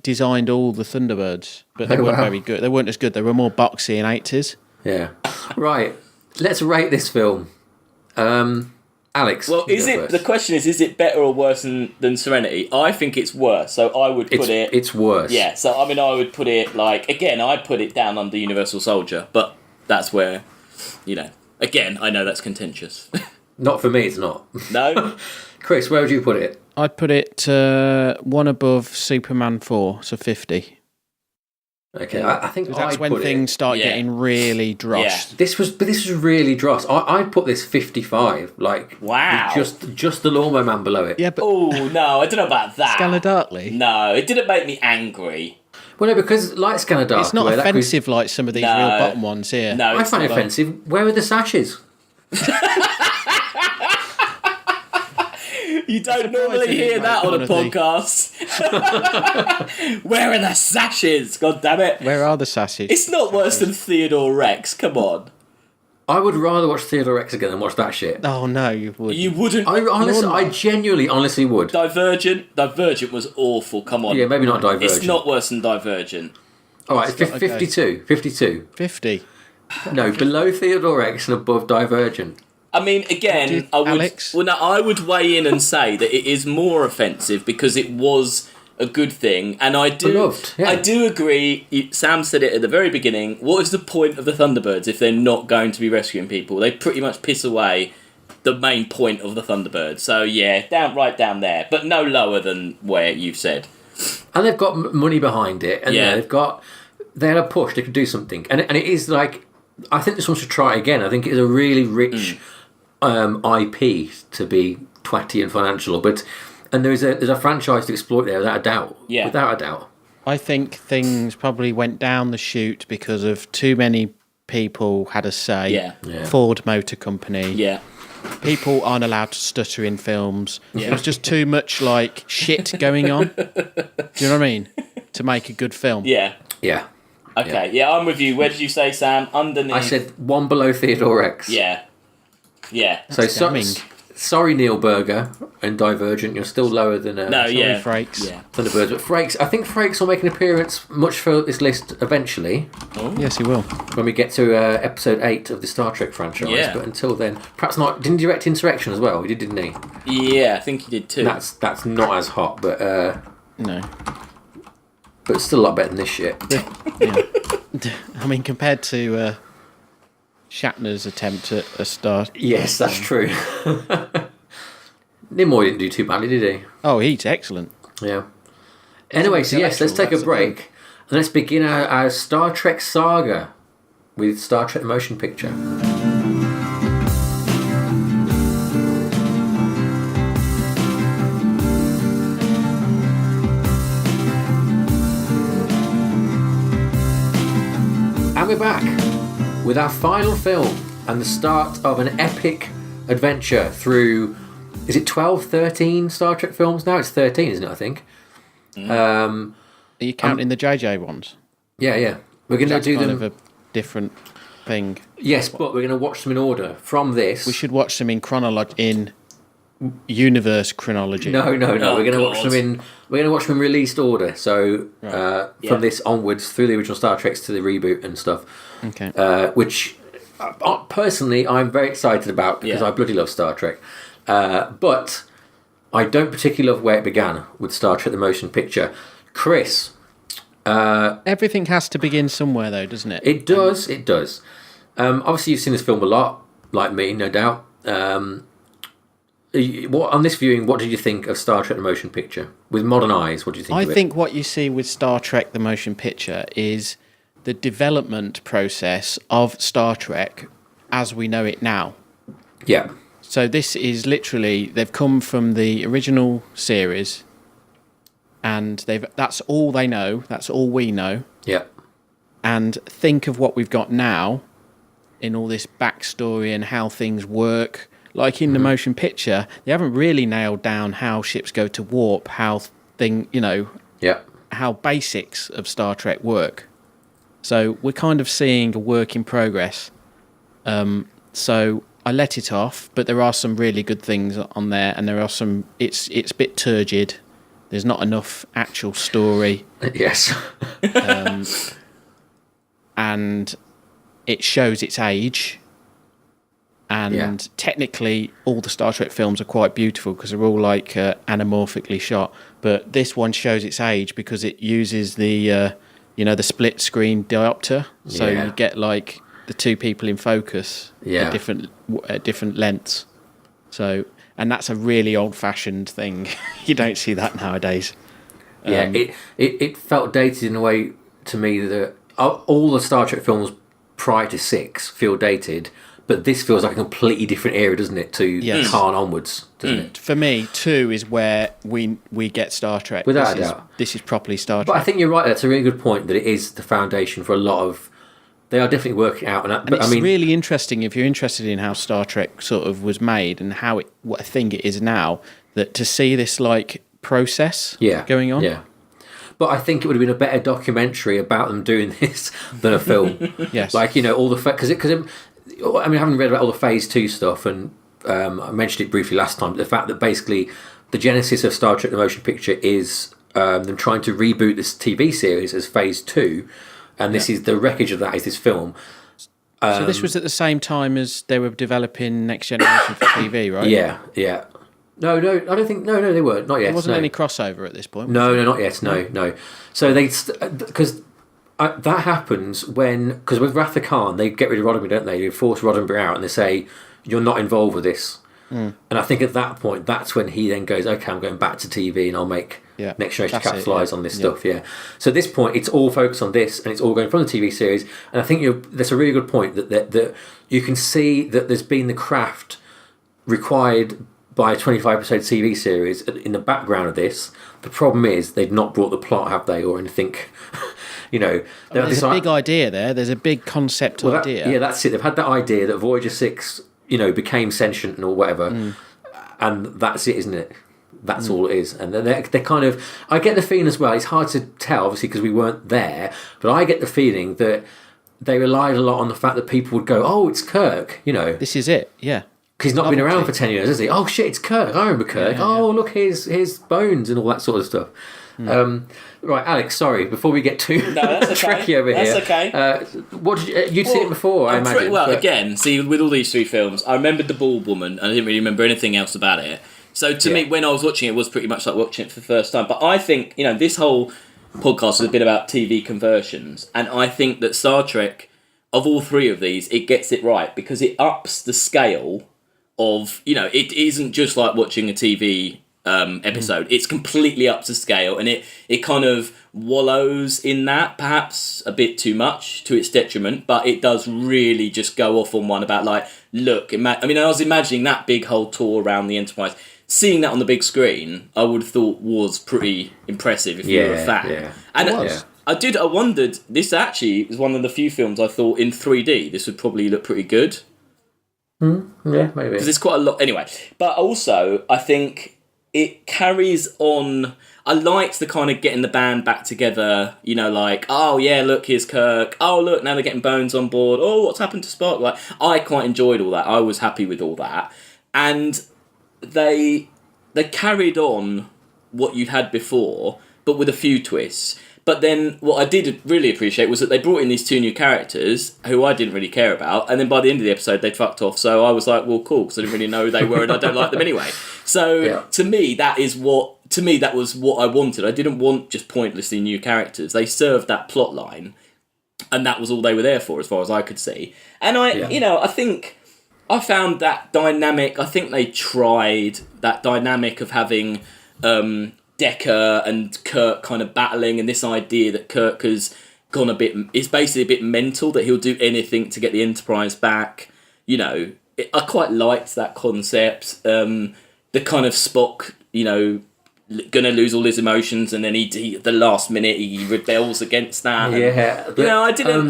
designed all the Thunderbirds, but they weren't very good. They weren't as good. They were more boxy and 80s. Yeah. Right. Let's rate this film. Alex. Well, the question is it better or worse than Serenity? I think it's worse, so I would put it... It's worse. Yeah, so I mean, I would put it again, I'd put it down under Universal Soldier, but that's where, again, I know that's contentious. Not for me, it's not. No? Chris, where would you put it? I'd put it one above Superman 4, so 50. Okay, I think that's when things start getting really dross. Yeah. This was really dross. I'd put this 55. Wow, just the Lawnmower Man below it. Yeah, but oh no, I don't know about that. Scanner Darkly. No, it didn't make me angry. Well, no, because like Scanner Darkly, it's not offensive like some of these real bottom ones here. No, I find it offensive. Where are the sashes? You don't normally hear that on a podcast. Where are the sashes? God damn it. Where are the sashes? It's not worse than Theodore Rex, come on. I would rather watch Theodore Rex again than watch that shit. Oh, no, you wouldn't. You wouldn't. I genuinely, honestly would. Divergent was awful, come on. Yeah, maybe not Divergent. It's not worse than Divergent. Alright, 52. 52. 50. No, below Theodore Rex and above Divergent. I mean, again, I would weigh in and say that it is more offensive because it was a good thing, and I do agree. Sam said it at the very beginning. What is the point of the Thunderbirds if they're not going to be rescuing people? They pretty much piss away the main point of the Thunderbirds. So yeah, right down there, but no lower than where you've said. And they've got money behind it, and they had a push. They could do something, and it is like, I think this one should try again. I think it's a really rich. IP to be twatty and financial, and there's a franchise to exploit there without a doubt. Yeah, without a doubt. I think things probably went down the chute because of too many people had a say. Yeah. Ford Motor Company. Yeah. People aren't allowed to stutter in films. Yeah. It was just too much shit going on. Do you know what I mean? To make a good film. Yeah. Yeah. Okay. Yeah, I'm with you. Where did you say, Sam? Underneath. I said one below Theodore Rex. Yeah. Yeah. Sorry, Neil Berger and Divergent. You're still lower than Frakes. Yeah. Thunderbirds, but Frakes. I think Frakes will make an appearance much further this list eventually. Oh. Yes, he will. When we get to episode 8 of the Star Trek franchise. Yeah. But until then, perhaps not. Didn't he direct Insurrection as well? He did, didn't he? Yeah, I think he did too. That's not as hot, but no. But it's still a lot better than this shit. Yeah. I mean, compared to. Shatner's attempt at a Star... Yes, that's true. Nimoy didn't do too badly, did he? Oh, he's excellent. Yeah. Anyway, so yes, let's take a break and let's begin our Star Trek saga with Star Trek the Motion Picture. And we're back with our final film and the start of an epic adventure through, is it 12, 13 Star Trek films now? It's 13, isn't it, I think? Are you counting the JJ ones? Yeah. We're going to do them... kind of a different thing. Yes, but we're going to watch them in order from this. We should watch them in universe chronology. No. We're going to watch them in... We're going to watch them in released order. So from this onwards through the original Star Treks to the reboot and stuff. Okay. Which personally I'm very excited about because I bloody love Star Trek. But I don't particularly love where it began with Star Trek the Motion Picture. Chris. Everything has to begin somewhere though, doesn't it? It does. Obviously you've seen this film a lot, like me, no doubt. On this viewing, what did you think of Star Trek the Motion Picture? With modern eyes, what do you think of it? I think what you see with Star Trek the Motion Picture is the development process of Star Trek as we know it now. Yeah. So this is literally, they've come from the original series, and that's all they know. That's all we know. Yeah. And think of what we've got now in all this backstory and how things work. Like in the motion picture, they haven't really nailed down how ships go to warp, how how basics of Star Trek work. So we're kind of seeing a work in progress. So I let it off, but there are some really good things on there, and there are some. It's a bit turgid. There's not enough actual story. Yes. And it shows its age. And technically, all the Star Trek films are quite beautiful because they're all like anamorphically shot. But this one shows its age because it uses the the split screen diopter, so you get like the two people in focus at different lengths. So, and that's a really old-fashioned thing. You don't see that nowadays. It felt dated in a way to me that all the Star Trek films prior to 6 feel dated. But this feels like a completely different era, doesn't it, to Khan onwards, doesn't it? For me, 2 is where we get Star Trek. Without a doubt. This is properly Star Trek. But I think you're right, that's a really good point, that it is the foundation for a lot of... They are definitely working out. And it's really interesting, if you're interested in how Star Trek sort of was made and what I think it is now, that to see this, like, process going on. Yeah. But I think it would have been a better documentary about them doing this than a film. Yes. Like, all the... Because I haven't read about all the Phase 2 stuff, and I mentioned it briefly last time, but the fact that basically the genesis of Star Trek the Motion Picture is them trying to reboot this TV series as Phase 2, and this is the wreckage of that is this film. So this was at the same time as they were developing Next Generation for TV, right? Yeah. No, I don't think... No, they weren't. Not yet. There wasn't any crossover at this point? No, not yet. No. So they... Because... that happens because with Wrath of Khan, they get rid of Roddenberry, don't they? They force Roddenberry out and they say, you're not involved with this. And I think at that point, that's when he then goes, okay, I'm going back to TV and I'll make Next Generation capitalise on this stuff. So at this point, it's all focused on this and it's all going from the TV series. And I think that's a really good point that you can see that there's been the craft required by a 25-episode TV series in the background of this. The problem is they've not brought the plot, have they, or anything... there's a big idea there. There's a big concept idea. That's it. They've had that idea that Voyager 6, became sentient and or whatever, and that's it, isn't it? That's all it is. And they're kind of... I get the feeling as well, it's hard to tell, obviously, because we weren't there, but I get the feeling that they relied a lot on the fact that people would go, oh, it's Kirk, This is it, yeah. Because he's not been around for 10 years, has he? Oh, shit, it's Kirk. I remember Kirk. Look, here's Bones and all that sort of stuff. Right, Alex, sorry, before we get too tricky over here. That's okay. What did you'd seen it before, I imagine. Again, see, with all these 3 films, I remembered The Bald Woman, and I didn't really remember anything else about it. So to me, when I was watching it, was pretty much like watching it for the first time. But I think, this whole podcast is a bit about TV conversions, and I think that Star Trek, of all 3 of these, it gets it right, because it ups the scale of, it isn't just like watching a TV episode. It's completely up to scale, and it kind of wallows in that, perhaps a bit too much to its detriment, but it does really just go off on one about like, look, I was imagining that big whole tour around the Enterprise. Seeing that on the big screen, I would have thought was pretty impressive if you were a fan. Yeah. And I wondered, this actually is one of the few films I thought in 3D this would probably look pretty good. Yeah, maybe. Because there's quite a lot... Anyway, but also, I think it carries on... I liked the kind of getting the band back together, like, oh, yeah, look, here's Kirk. Oh, look, now they're getting Bones on board. Oh, what's happened to Spock? Like, I quite enjoyed all that. I was happy with all that. And they carried on what you'd had before, but with a few twists. But then what I did really appreciate was that they brought in these 2 new characters who I didn't really care about, and then by the end of the episode they'd fucked off, so I was like, well, cool, because I didn't really know who they were and I don't like them anyway. So to me that was what I wanted. I didn't want just pointlessly new characters. They served that plot line, and that was all they were there for as far as I could see. And I think I found that dynamic. I think they tried that dynamic of having Decker and Kirk kind of battling, and this idea that Kirk has gone is basically a bit mental, that he'll do anything to get the Enterprise back. I quite liked that concept. The kind of Spock, gonna lose all his emotions, and then he the last minute he rebels against that. Yeah, and, I didn't.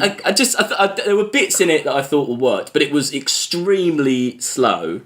There were bits in it that I thought worked, but it was extremely slow.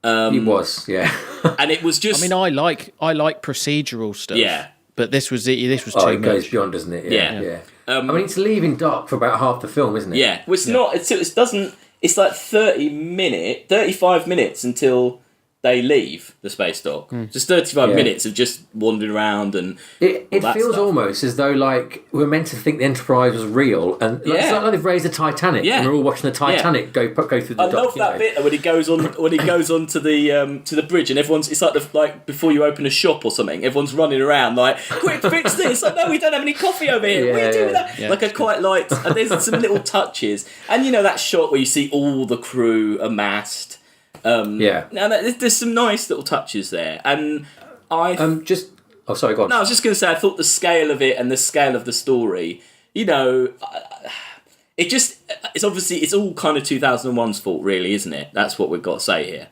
It was, yeah. And it was just. I mean, I like procedural stuff. Yeah. But this was too it much. Goes beyond, doesn't it? Yeah. I mean, it's leaving dock for about half the film, isn't it? Yeah. Well, it's not. It doesn't. It's like 35 minutes until they leave the space dock. Just 35 minutes of just wandering around and it feels almost as though like we're meant to think the Enterprise was real, and it's like they've raised the Titanic, and we're all watching the Titanic go through the dock. I love that bit when he goes on to the bridge, and everyone's it's like before you open a shop or something, everyone's running around like, quick, fix this! Like, no, we don't have any coffee over here. What are you doing with that? Like, I quite liked, and there's some little touches, and that shot where you see all the crew amassed. Now there's some nice little touches there, and sorry, go on. No, I was just going to say I thought the scale of it and the scale of the story, it's obviously it's all kind of 2001's fault, really, isn't it? That's what we've got to say here.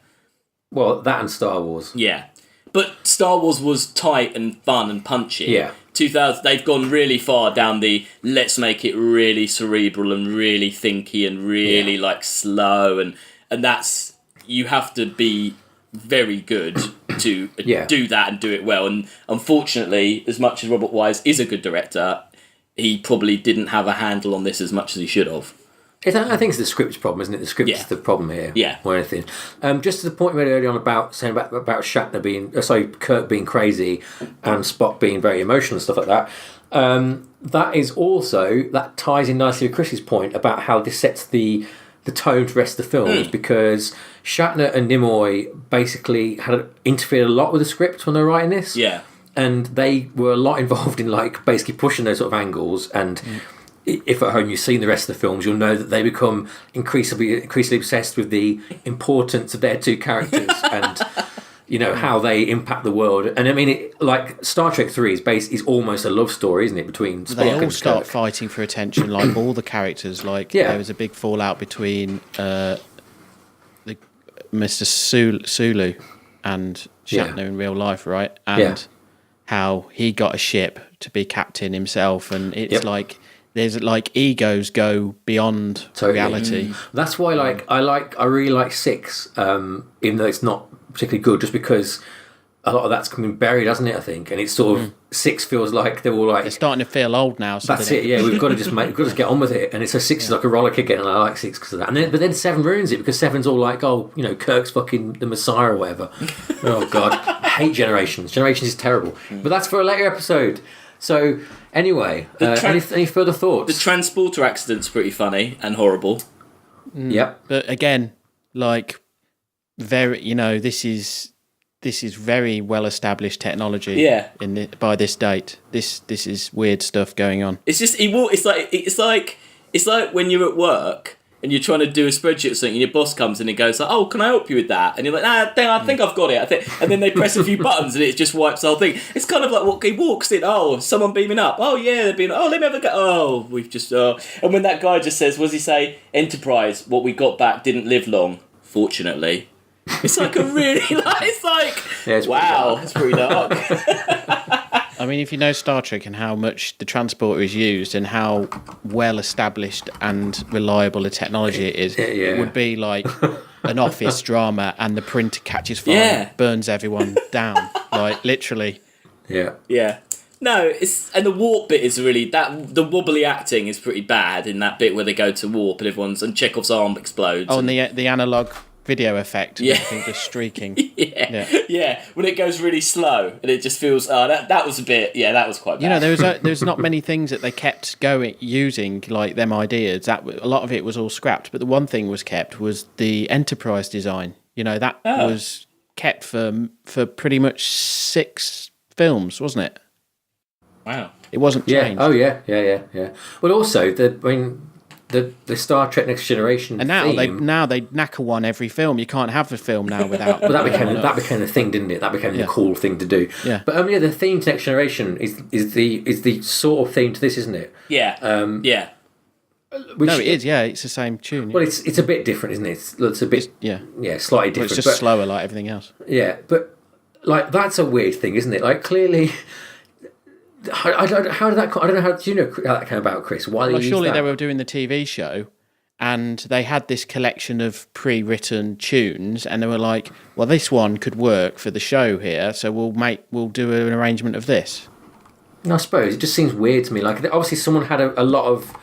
Well, that and Star Wars. Yeah, but Star Wars was tight and fun and punchy. Yeah. 2000, they've gone really far down the let's make it really cerebral and really thinky and really like slow and that's. You have to be very good to do that and do it well. And unfortunately, as much as Robert Wise is a good director, he probably didn't have a handle on this as much as he should have. I think it's the script's problem, isn't it? The script is the problem here. Yeah. More anything. Just to the point we made earlier on about Shatner Kirk being crazy and Spock being very emotional and stuff like that. That ties in nicely with Chris's point about how this sets the tone for the rest of the films, because Shatner and Nimoy basically had interfered a lot with the script when they were writing this. Yeah. And they were a lot involved in like basically pushing those sort of angles. And if at home you've seen the rest of the films, you'll know that they become increasingly obsessed with the importance of their two characters and how they impact the world. And I mean, like Star Trek 3 is almost a love story, isn't it, between Spock and Kirk? They all start fighting for attention, like all the characters. Like there was a big fallout between Mr. Sulu and Shatner in real life, right? And how he got a ship to be captain himself, and it's like there's like egos go beyond reality. That's why I really like 6, even though it's not particularly good, just because a lot of that's coming buried, hasn't it? I think, and it's sort of 6 feels like they're all like they're starting to feel old now. So that's it. Yeah, we've got to just get on with it. And it's 6 is like a rollick again, and I like 6 because of that. But then 7 ruins it because 7's all like, Kirk's fucking the Messiah or whatever. Oh God, I hate Generations. Generations is terrible. But that's for a later episode. So anyway, any further thoughts? The transporter accident's pretty funny and horrible. Yep. But again, like very, this is very well established technology. Yeah. By this date, this is weird stuff going on. It's just it's like when you're at work and you're trying to do a spreadsheet or something, and your boss comes in and goes like, "Oh, can I help you with that?" And you're like, I think I've got it. And then they press a few buttons and it just wipes the whole thing. It's kind of like what he walks in. Oh, someone beaming up. Oh yeah, they're beaming. Oh, let me have a go. Oh, we've just. And when that guy just says, "What does he say? Enterprise, what we got back didn't live long, fortunately." It's like a really wow, it's pretty dark. I mean, if you know Star Trek and how much the transporter is used and how well established and reliable a technology it is, it would be like an office drama and the printer catches fire and burns everyone down, like literally. Yeah. Yeah. No, and the warp bit is really the wobbly acting is pretty bad in that bit where they go to warp and Chekhov's arm explodes. Oh, and the analog video effect, everything just streaking. Yeah. When it goes really slow and it just feels that was a bit that was quite bad. There's not many things that they kept using like them ideas. That a lot of it was all scrapped, but the one thing was kept was the Enterprise design. That was kept for pretty much 6 films, wasn't it? Wow. It wasn't changed. Oh yeah. Well, also the Star Trek Next Generation and now theme, they knacker one every film. You can't have a film now without. Well, that became the thing, didn't it? That became the cool thing to do. Yeah. But the theme to Next Generation is the sort of theme to this, isn't it? Yeah. Which, No, it is. Yeah, it's the same tune. Yeah. Well, it's a bit different, isn't it? It's a bit slightly different. Well, it's just slower, like everything else. Yeah, but like that's a weird thing, isn't it? Like clearly, I don't know how. Do you know how that came about, Chris? Why? Well, surely they were doing the TV show, and they had this collection of pre-written tunes, and they were like, "Well, this one could work for the show here, so we'll do an arrangement of this." I suppose it just seems weird to me. Like obviously, someone had a lot of.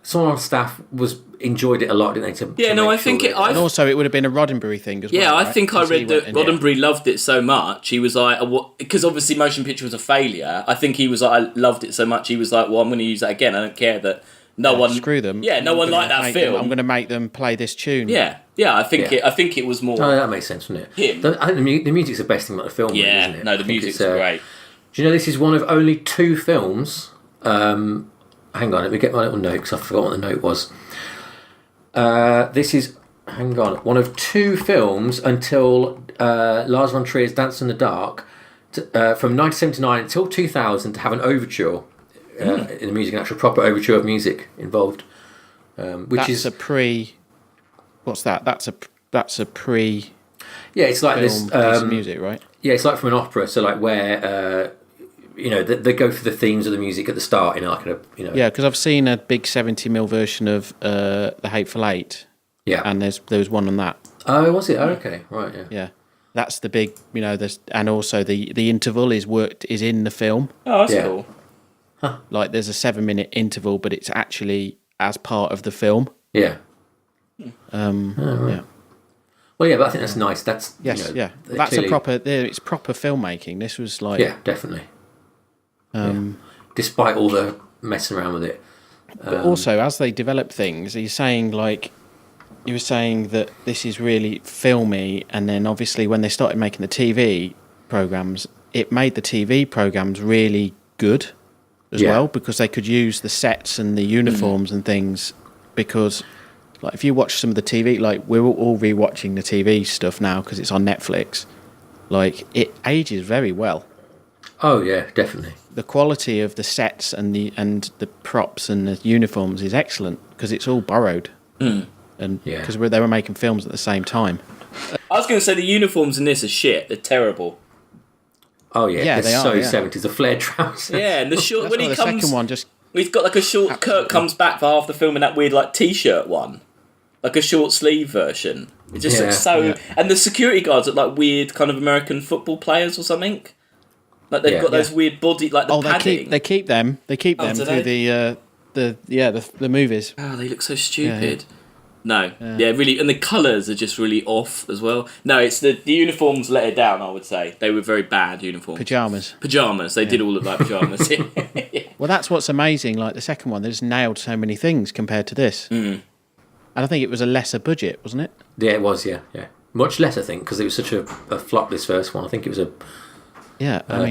Someone on staff enjoyed it a lot, didn't they? I think it. And also, it would have been a Roddenberry thing as well. Yeah, I right? think I read that Roddenberry loved it so much. He was like, because obviously motion picture was a failure. I think he was like, I loved it so much. He was like, well, I'm going to use that again. I don't care that no one screw them. Yeah, no one liked that film. I'm going to make them play this tune. Yeah. I think it was more. Oh, that makes sense, doesn't it? Him. I think the music's the best thing about the film. Yeah, isn't it? no, the music's great. Do you know this is one of only 2 films? Hang on, let me get my little note because I forgot what the note was. This is, one of 2 films until Lars von Trier's Dance in the Dark, from 1979 until 2000, to have an overture in the music, an actual proper overture of music involved. That's a pre. What's that? That's a pre. Yeah, it's like this piece of music, right? Yeah, it's like from an opera. So like where. They go for the themes of the music at the start, Yeah, because I've seen a big 70mm version of The Hateful Eight. Yeah. And there was one on that. Oh, was it? Oh, okay, right, yeah. Yeah, that's the big, and also the interval is in the film. Oh, that's cool. Huh. Like there's a 7-minute interval, but it's actually as part of the film. Yeah. Right. Yeah. Well, yeah, but I think that's nice. That's that's clearly... It's proper filmmaking. This was like definitely. Despite all the messing around with it. But also, as they develop things, you were saying that this is really filmy, and then obviously when they started making the TV programs, it made the TV programs really good as well, because they could use the sets and the uniforms and things, because like if you watch some of the TV, like we're all rewatching the TV stuff now because it's on Netflix, like it ages very well. Oh yeah, definitely. The quality of the sets and the props and the uniforms is excellent because it's all borrowed, and because they were making films at the same time. I was going to say the uniforms in this are shit. They're terrible. Oh yeah, they're so 70s. The flared trousers. Yeah, and the short when he the comes. Second one just. He's got like a short. Kirk comes back for half the film in that weird like t-shirt one, like a short sleeve version. It just looks so. Yeah. And the security guards look like weird kind of American football players or something. Like they've got those weird body, like the padding. They keep them through the movies. Oh, they look so stupid. No, really, and the colours are just really off as well. No, it's the uniforms let it down. I would say they were very bad uniforms. Pajamas. They did all look like pajamas. Well, that's what's amazing. Like the second one, they just nailed so many things compared to this. And I think it was a lesser budget, wasn't it? Yeah, it was. Yeah. Much less, I think, because it was such a flop. This first one, I think it was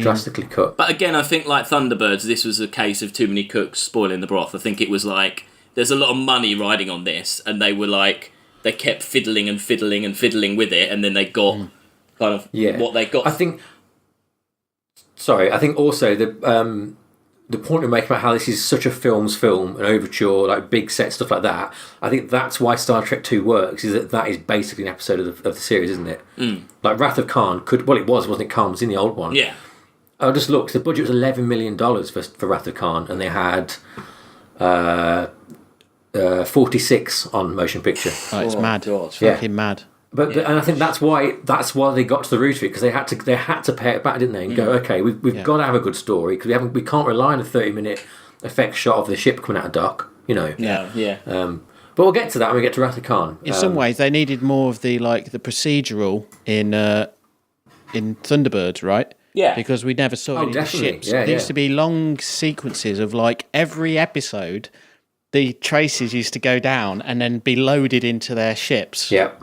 drastically cut. But again, I think like Thunderbirds, this was a case of too many cooks spoiling the broth. I think it was like there's a lot of money riding on this, and they were like they kept fiddling and fiddling and fiddling with it, and then they got kind of what they got. I think also the point you're making about how this is such a film's film, an overture, like big set stuff like that. I think that's why Star Trek 2 works. Is that is basically an episode of the series, isn't it? Like Wrath of Khan wasn't it? Khan was in the old one. Yeah. I just looked. The budget was $11 million for Wrath of Khan, and they had 46 on motion picture. Oh, it's mad. It's fucking mad. But and I think that's why they got to the root of it, because they had to pay it back, didn't they? And go, okay, we've got to have a good story, because we can't rely on a 30-minute effect shot of the ship coming out of dock, Yeah. But we'll get to that when we get to Wrath of Khan. In some ways, they needed more of the procedural in Thunderbirds, right? Yeah. Because we never saw any of the ships. There used to be long sequences of every episode, the traces used to go down and then be loaded into their ships. Yep.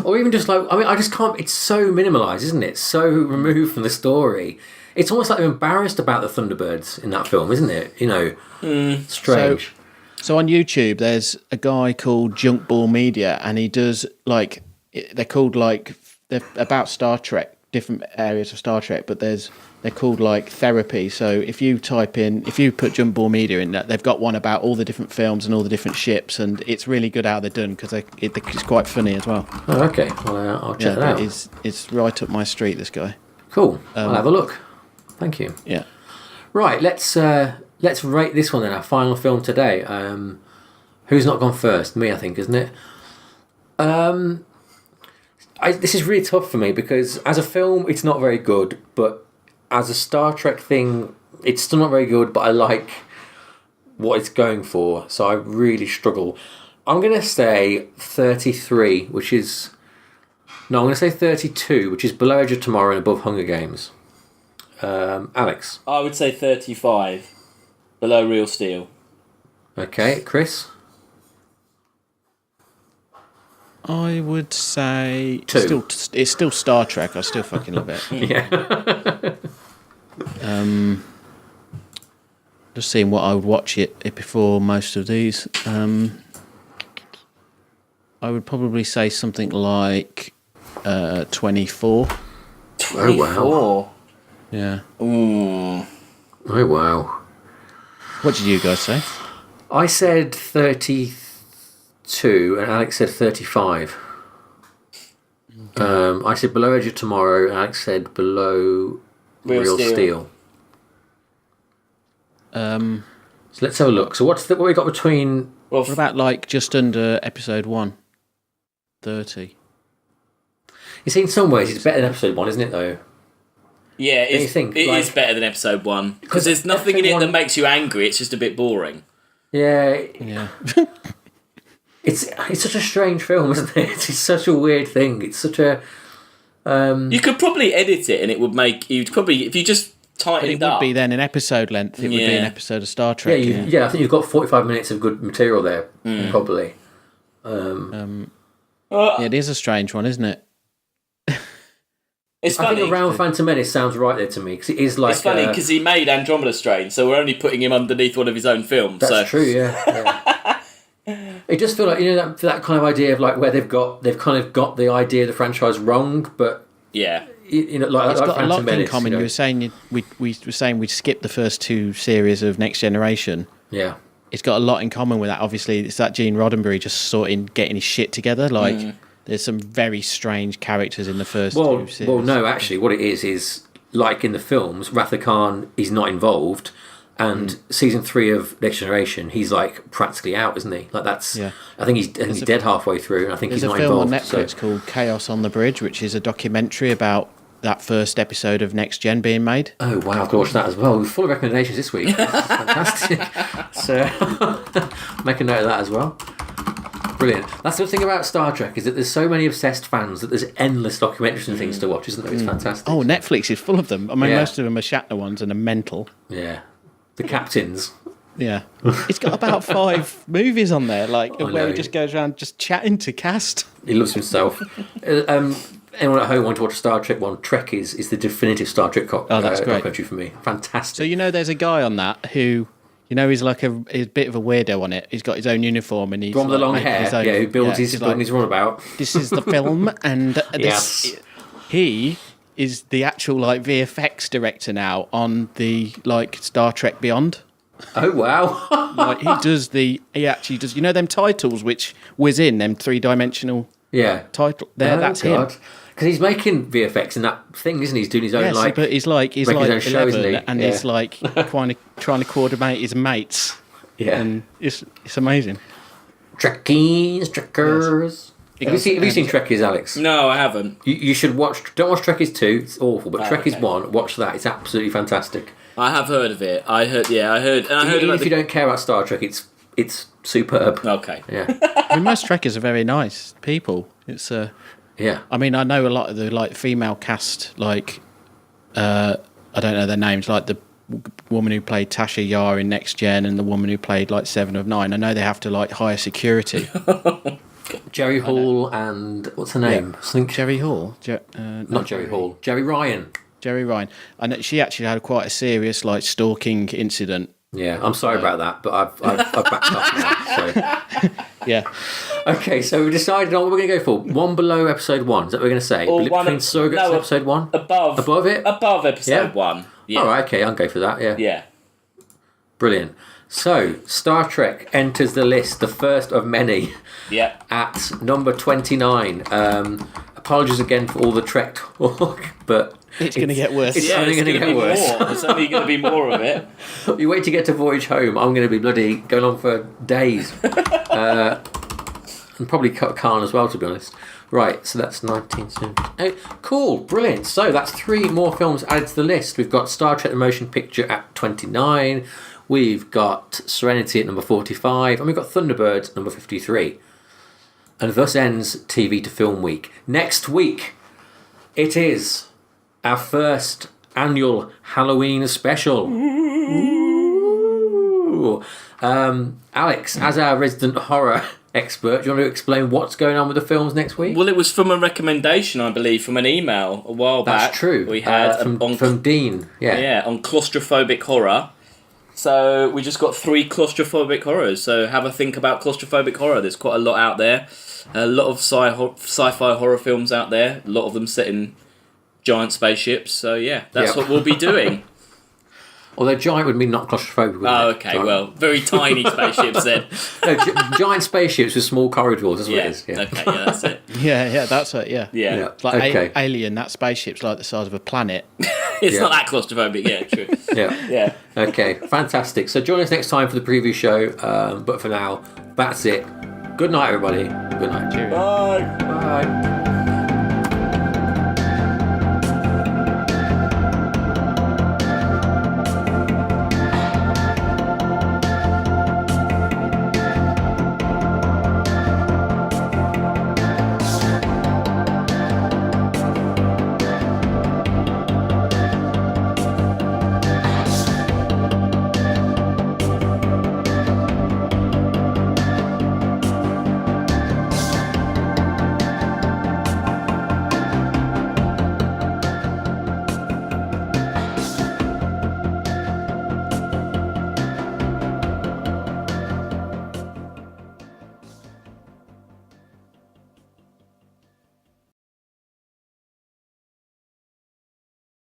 Or even just I just can't. It's so minimalised, isn't it? So removed from the story. It's almost like they're embarrassed about the Thunderbirds in that film, isn't it? Strange. So on YouTube, there's a guy called Junkball Media, and he does they're called they're about Star Trek different areas of Star Trek, but they're called like therapy. So if you put Jumbo Media in that, they've got one about all the different films and all the different ships, and it's really good how they're done because it's quite funny as well. Oh, okay. Well, I'll check that out. It's right up my street, this guy. Cool. I'll have a look. Thank you. Yeah. Right. Let's rate this one then. Our final film today. Who's not gone first? Me, I think, isn't it? This is really tough for me because as a film, it's not very good, but as a Star Trek thing, it's still not very good, but I like what it's going for, so I really struggle. I'm going to say 33, which is... No, I'm going to say 32, which is below Edge of Tomorrow and above Hunger Games. Alex? I would say 35, below Real Steel. Okay, Chris? I would say 2. It's still Star Trek. I still fucking love it. Yeah. Just seeing what I would watch it before most of these. I would probably say something like 24. 24? Oh, wow. Yeah. Ooh. Oh, wow. What did you guys say? I said 32 and Alex said 35. I said below Edge of Tomorrow and Alex said below Real Steel. So let's have a look. So what we got between... Well, what about like just under episode 1? 30. You see, in some ways it's better than episode 1, isn't it, though? Yeah, it is better than episode 1. Because there's nothing in it that makes you angry, it's just a bit boring. Yeah. Yeah. It's such a strange film, isn't it? It's such a weird thing. It's such a... You could probably edit it and it would make... You'd probably... If you just tightened it would be then an episode length. It would be an episode of Star Trek. Yeah, I think you've got 45 minutes of good material there, probably. It is a strange one, isn't it? It's funny. I think Around Phantom Menace sounds right there to me, because it is like... It's funny, because he made Andromeda Strain, so we're only putting him underneath one of his own films. That's true, yeah. It just feels like, that kind of idea of like where they've kind of got the idea of the franchise wrong, but... Yeah. It's got a lot in common. You were saying we were saying we'd skip the first 2 series of Next Generation. Yeah. It's got a lot in common with that. Obviously, it's that Gene Roddenberry just getting his shit together. Like, there's some very strange characters in the first 2 series. Well, no, actually, what it is like in the films, Wrath of Khan is not involved, and season 3 of Next Generation, he's like practically out, isn't he? Like that's. Yeah. I think he's dead halfway through, and I think he's not involved. There's a film on Netflix called Chaos on the Bridge, which is a documentary about that first episode of Next Gen being made. Oh wow, I've got to watch that as well. We're full of recommendations this week. That's fantastic. So make a note of that as well. Brilliant. That's the thing about Star Trek, is that there's so many obsessed fans that there's endless documentaries and things to watch, isn't there? It's fantastic. Oh, Netflix is full of them. I mean, most of them are Shatner ones and are mental. Yeah. The Captains. Yeah. It's got about 5 movies on there, where he just goes around just chatting to cast. He loves himself. Anyone at home want to watch a Star Trek one? Trek is the definitive Star Trek that's great. documentary for me. Fantastic. So there's a guy on that who, he's like he's a bit of a weirdo on it. He's got his own uniform and he's the one with the long hair. Who builds his runabout. This is the film, and he is the actual VFX director now on the Star Trek Beyond. Oh wow! He actually does. Them titles which whiz in them 3-dimensional. Yeah. Title there. That's him. Because he's making VFX in that thing, isn't he? He's doing his own but he's like 11, show, isn't he? And he's trying to coordinate his mates. Yeah. And it's amazing. Trekkers. Yes. Have you seen Trekkies, Alex? No, I haven't. You should watch. Don't watch Trekkies 2. It's awful. But Trekkies 1, watch that. It's absolutely fantastic. I have heard of it. I heard. Even if you don't care about Star Trek, it's superb. Okay. Yeah. I mean, most Trekkers are very nice people. It's yeah. I mean, I know a lot of the female cast. I don't know their names. Like the woman who played Tasha Yar in Next Gen, and the woman who played 7 of 9. I know they have to hire security. Jerry Hall and what's her name? Yeah. Jerry Hall. Not Jerry Hall. Jerry Ryan. Jerry Ryan. And she actually had quite a serious stalking incident. Yeah, I'm sorry about that, but I've backed up now. So. Yeah. Okay, so we decided on what we're going to go for. One below episode 1. Is that what we're going to say? Or Between Surrogates and episode 1? Above it? Above episode 1. Yeah. All right, okay, I'll go for that, yeah. Yeah. Brilliant. So, Star Trek enters the list, the first of many, Yeah. at number 29. Apologies again for all the Trek talk, but... It's going to get worse. It's only going to get worse. There's only going to be more of it. You wait to get to Voyage Home, I'm going to be bloody going on for days. And probably Khan as well, to be honest. Right, so that's 1970. Cool, brilliant. So that's 3 more films added to the list. We've got Star Trek the Motion Picture at 29. We've got Serenity at number 45. And we've got Thunderbirds at number 53. And thus ends TV to Film Week. Next week, it is our first annual Halloween special. Ooh. Alex, as our resident horror expert, do you want to explain what's going on with the films next week? Well, it was from a recommendation, I believe, from an email a while back. That's true. We had from Dean. Yeah, on claustrophobic horror. So we just got 3 claustrophobic horrors. So have a think about claustrophobic horror. There's quite a lot out there. A lot of sci-fi horror films out there. A lot of them set in giant spaceships. So yeah, that's what we'll be doing. Although giant would mean not claustrophobic. Oh, okay. Giant. Well, very tiny spaceships then. No, giant spaceships with small corridors. That's what it is. Yeah. Okay. Yeah, that's it. Yeah, that's it. Yeah. It's like Alien. That spaceship's like the size of a planet. It's not that claustrophobic. Yeah, true. Yeah. Okay, fantastic. So join us next time for the preview show. But for now, that's it. Good night, everybody. Good night. Cheerio. Bye. Bye.